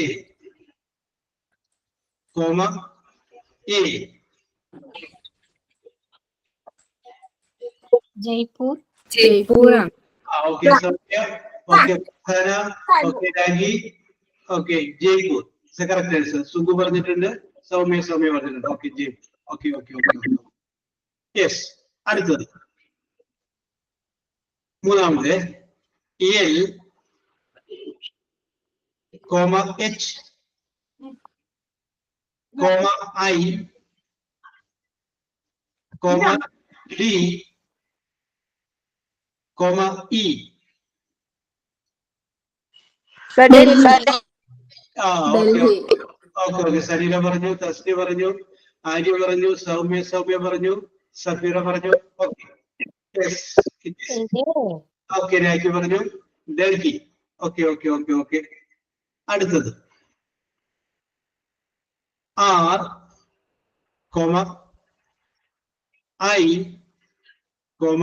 comma A. Jaipur. ജയ്പൂരാണ്. Okay Soumya. Okay Khana. Okay Ragi. Okay Jaipur. Correct answer. Sugu പറഞ്ഞിട്ടുണ്ട്, സൗമ്യ പറഞ്ഞിട്ടുണ്ട്. Okay Jaipur. Okay okay okay. Yes. അടുത്തത് മൂന്നാമത് L comma H comma I comma D comma E. Okay. Sareela പറഞ്ഞു, തസ്നി പറഞ്ഞു, ആര്യ പറഞ്ഞു, സൗമ്യ പറഞ്ഞു, സഫീറ പറഞ്ഞു. Okay okay. രാജി പറഞ്ഞു Delhi. Okay okay okay okay. അടുത്തത് R comma I comma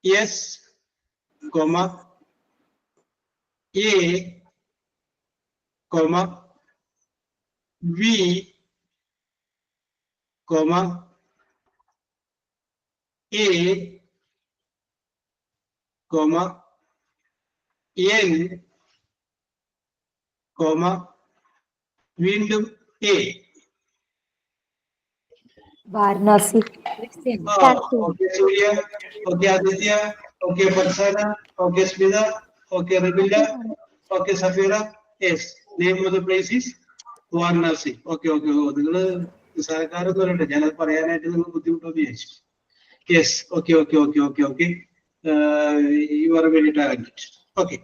S comma A comma V comma A comma N comma വീണ്ടും A. Varanasi. Okay Surya. Okay Aditya. Okay Farsana. Okay Smitha. Okay Rabilla. Okay Safeera. Yes, name of the place is Varanasi. Okay okay. നിങ്ങള് നിസ്സാരക്കാരൊന്നും അല്ലട്ടെ, ഞാനത് പറയാനായിട്ട് നിങ്ങൾ ബുദ്ധിമുട്ടൊന്നും വിചാരിച്ചു. Yes. Okay okay okay okay okay. You are very talented. Okay.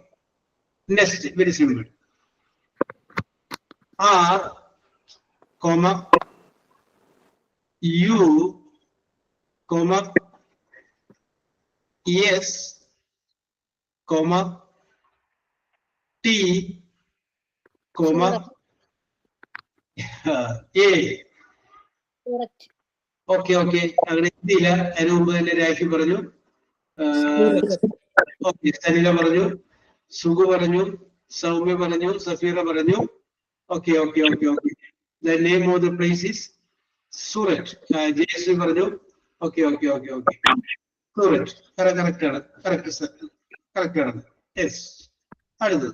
Next very simple. R comma U comma S comma T comma A. Okay okay. അങ്ങനെ എത്തിയില്ല. അതിന് മുമ്പ് തന്നെ രാഖി പറഞ്ഞു, ഓക്കെ സനില പറഞ്ഞു, സുഗു പറഞ്ഞു, സൗമ്യ പറഞ്ഞു, സഫീറ പറഞ്ഞു. Okay okay okay okay. The name of the place is Surat. Jayashree പറഞ്ഞു. Okay okay okay okay. Surat correct ആണ്. കറക്റ്റ് ആണ്. യെസ്. അടുത്തത്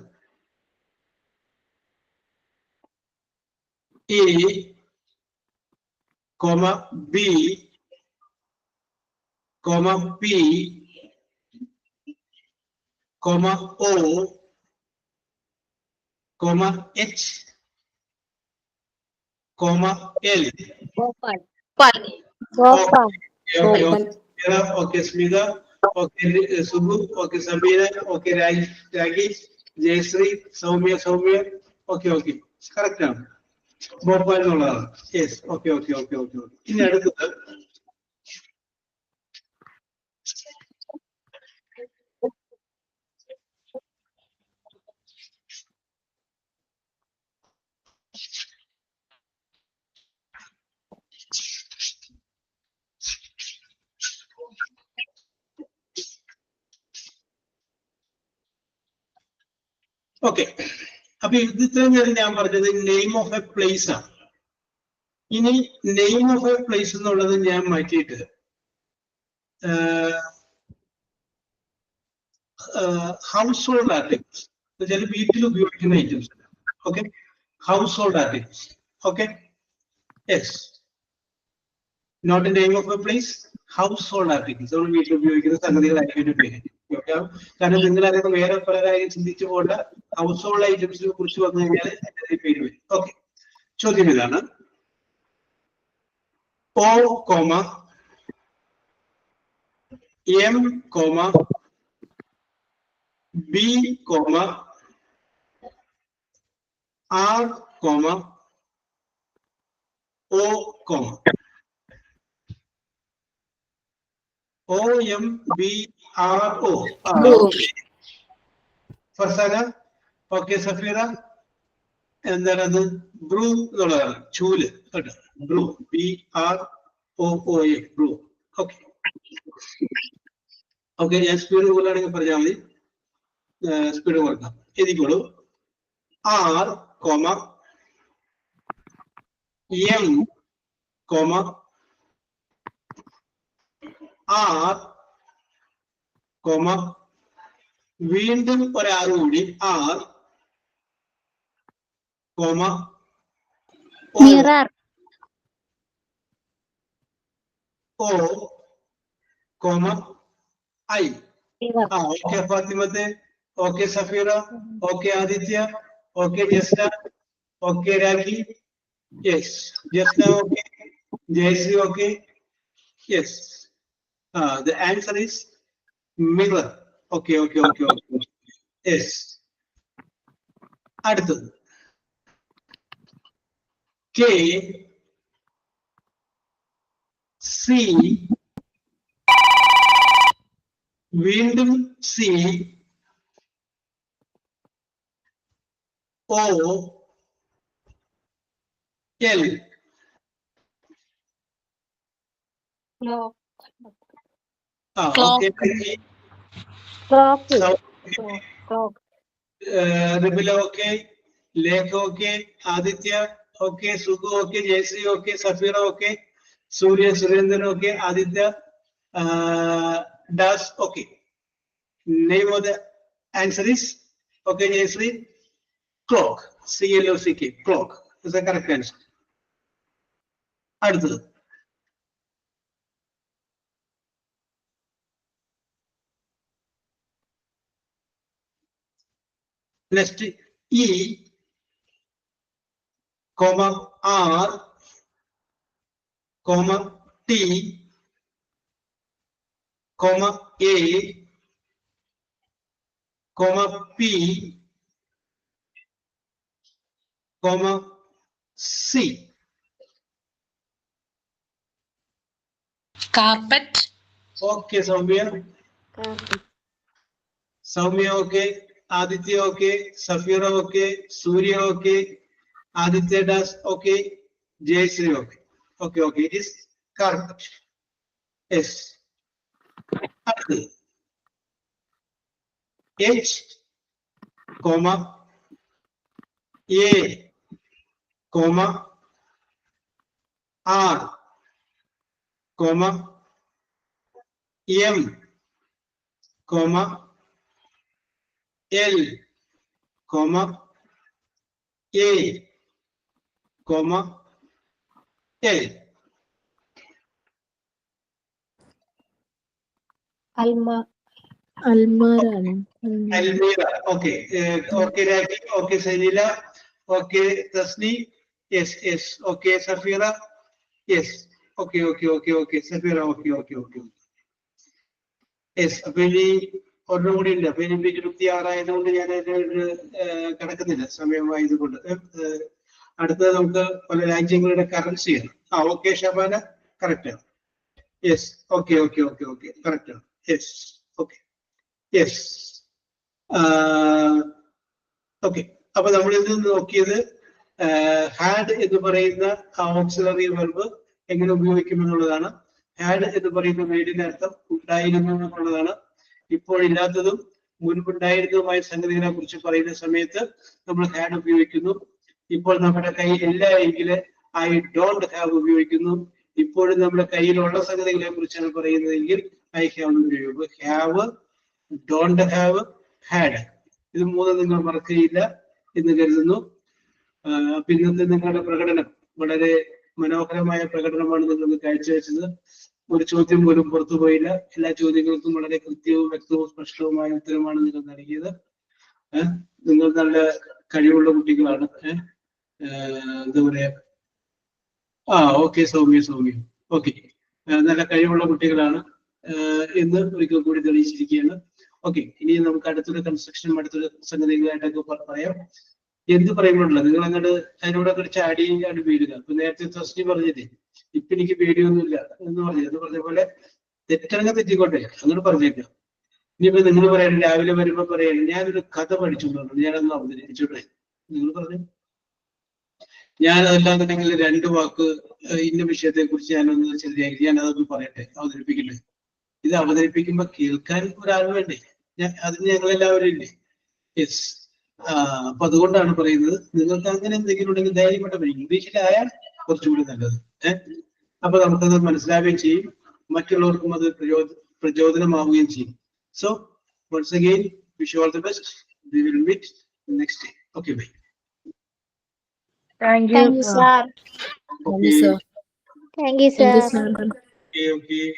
A comma B comma P comma O comma H comma L. Okay, Smita. Okay, Subbu. Okay, Sabina. Okay, Rajesh, Jayashree, Soumya. Okay. Correct now. Bhopal എന്നുള്ളതാണ്. Yes. Okay. ഇനി അടുത്തത് okay. അപ്പൊ ഇത്രയും നേരം ഞാൻ പറഞ്ഞത് നെയിം ഓഫ് എ പ്ലേസ് ആണ്. ഇനി നെയിം ഓഫ് എ പ്ലേസ് എന്നുള്ളത് ഞാൻ മാറ്റിയിട്ട് ഹൗസ് ഹോൾഡ് ആർട്ടിക്കിൾസ് എന്നുവെച്ചാൽ വീട്ടിൽ ഉപയോഗിക്കുന്ന items. Okay, household articles. Okay, yes, not a name of a place, household articles. നമ്മൾ വീട്ടിൽ ഉപയോഗിക്കുന്ന സംഗതികളായിരിക്കും പേര്. കാരണം നിങ്ങൾ അതിന് വേറെ പല കാര്യം ചിന്തിച്ചു പോകേണ്ട. ഹൗസ് ഹോൾഡ് ഐറ്റംസിനെ കുറിച്ച് വന്നു കഴിഞ്ഞാൽ അതിന്റെ പേര് വരും. ഓക്കെ, ചോദ്യം ഇതാണ്. O, M, B, R, O, O, M, B, R, O. Farzana, okay. Safeera, എന്താണ്? ബ്രൂ എന്നുള്ളതാണ്. ചൂല് കേട്ടോ. ബ്രൂ, BROOA, ബ്രൂ. ഓക്കെ. ഞാൻ സ്പീഡ് കൂടുതലാണെങ്കിൽ പറഞ്ഞാൽ മതി. സ്പീഡ് കൊടുക്കാം. എഴുതിക്കോളൂ. R, M, R, വീണ്ടും ഒരാറ് കൂടി R, mirror. O, I. Okay ഫാത്തിമത്തെ, okay Safeera, okay Aditya, okay Jasna, okay Rakhi, yes. Jasna okay, Jayashree okay, yes. The answer is mirror. Okay. Yes. അടുത്തത് K, C, വീണ്ടും C, O, L. Ribila okay, Lekha okay, Aditya okay, Sukhu okay, Jayashree okay, Safeera okay, Surendran okay, Aditya, Das okay. Name of the answer is okay Jayashree, clock. CLOCK, clock is the correct answer. അടുത്തത് next E, R, T, A, P, C. Carpet. Okay, Soumya. Okay. Aditya okay. Safira okay. Surya okay. Aditya Das okay. Jayashree okay. Okay. It is carpet. Yes. H, A, R, M, L, A, L. അൽമാരാണ്. Almira. Okay. Okay, Raki. Okay, Sanila. Okay, Tasni. Yes. Okay, Safira. Yes. Okay Safeera okay. Yes, അപ്പൊ ഇനി ഒരെണ്ണം കൂടി ഉണ്ട്. അപ്പൊ ഇനി 26 ആയതുകൊണ്ട് ഞാൻ കിടക്കുന്നില്ല, സമയമായതുകൊണ്ട്. അടുത്തത് നമുക്ക് പല രാജ്യങ്ങളുടെ കറൻസിയാണ്. ഓക്കെ ഷബാന, കറക്റ്റ് ആണ്. യെസ്, ഓക്കെ കറക്റ്റ് ആണ്. യെസ്. ഓക്കെ, അപ്പൊ നമ്മൾ ഇത് നോക്കിയത് ഹാഡ് എന്ന് പറയുന്ന ഓക്സിലറി വെർബ് എങ്ങനെ ഉപയോഗിക്കുമെന്നുള്ളതാണ്. ഹാഡ് എന്ന് പറയുന്ന വേർഡിന്റെ അർത്ഥം ഉണ്ടായിരുന്നു എന്നുള്ളതാണ്. ഇപ്പോഴില്ലാത്തതും മുൻപുണ്ടായിരുന്നതുമായ സംഗതികളെ കുറിച്ച് പറയുന്ന സമയത്ത് നമ്മൾ ഹാഡ് ഉപയോഗിക്കുന്നു. ഇപ്പോൾ നമ്മുടെ കയ്യിൽ ഇല്ല എങ്കിൽ ഐ ഡോണ്ട് ഹാവ് ഉപയോഗിക്കുന്നു. ഇപ്പോഴും നമ്മുടെ കയ്യിലുള്ള സംഗതികളെ കുറിച്ചാണ് പറയുന്നതെങ്കിൽ ഐ ഹാവ് ഉപയോഗിക്കും. ഹാവ്, ഡോണ്ട് ഹാവ്, ഹാഡ്, ഇത് മൂന്നും നിങ്ങൾ മറക്കുകയില്ല എന്ന് കരുതുന്നു. ഇന്നത്തെ നിങ്ങളുടെ പ്രകടനം വളരെ മനോഹരമായ പ്രകടനമാണ് നിങ്ങൾ കാഴ്ചവെച്ചത്. ഒരു ചോദ്യം പോലും പുറത്തു പോയില്ല. എല്ലാ ചോദ്യങ്ങൾക്കും വളരെ കൃത്യവും വ്യക്തവും സ്പഷ്ടവുമായ ഉത്തരമാണ് നിങ്ങൾ നൽകിയത്. നിങ്ങൾ നല്ല കഴിവുള്ള കുട്ടികളാണ്. എന്താ പറയാ, ഓക്കെ സൗമ്യ ഓക്കെ, നല്ല കഴിവുള്ള കുട്ടികളാണ് എന്ന് ഒരിക്കൽ കൂടി തെളിയിച്ചിരിക്കുകയാണ്. ഓക്കെ, ഇനി നമുക്ക് അടുത്തൊരു കൺസ്ട്രക്ഷനും അടുത്തൊരു സംഗതികളായിട്ടൊക്കെ പറയാം. എന്ത് പറയുമ്പോഴല്ല നിങ്ങൾ അങ്ങോട്ട് അതിനോടൊക്കെ ചാടി വീഴുക. അപ്പൊ നേരത്തെ തസ്നി പറഞ്ഞില്ലേ, ഇപ്പൊ എനിക്ക് പേടിയൊന്നുമില്ല എന്ന് പറഞ്ഞ പോലെ തെറ്റങ്ങ് തെറ്റിക്കോട്ടെ, അങ്ങോട്ട് പറഞ്ഞേക്കാം. ഇനിയിപ്പോ നിങ്ങൾ പറയാൻ രാവിലെ വരുമ്പോ പറയാൻ ഞാനൊരു കഥ പഠിച്ചു, ഞാനൊന്ന് അവതരിപ്പിച്ചോട്ടെ, നിങ്ങൾ പറഞ്ഞു. ഞാൻ അതല്ലാന്നുണ്ടെങ്കിൽ 2 വാക്ക് ഇന്ന വിഷയത്തെ കുറിച്ച് ഞാനൊന്ന് ശരിയാക്കി അതൊന്ന് പറയട്ടെ, അവതരിപ്പിക്കട്ടെ. ഇത് അവതരിപ്പിക്കുമ്പോ കേൾക്കാൻ ഒരാൾ വേണ്ടേ? അതിന് ഞങ്ങളെല്ലാവരും ഇല്ലേ? യെസ്. അപ്പൊ അതുകൊണ്ടാണ് പറയുന്നത്, നിങ്ങൾക്ക് അങ്ങനെ എന്തെങ്കിലും ഉണ്ടെങ്കിൽ ധൈര്യമായിട്ട് പറയും. ഇംഗ്ലീഷിലായാൽ കുറച്ചുകൂടി നല്ലത്. അപ്പൊ നമുക്കത് മനസ്സിലാവുകയും ചെയ്യും, മറ്റുള്ളവർക്കും അത് പ്രചോദനമാവുകയും ചെയ്യും. So once again, wish you all the best. We will meet next day. Okay, bye. Thank you, sir. Thank you, sir. Okay.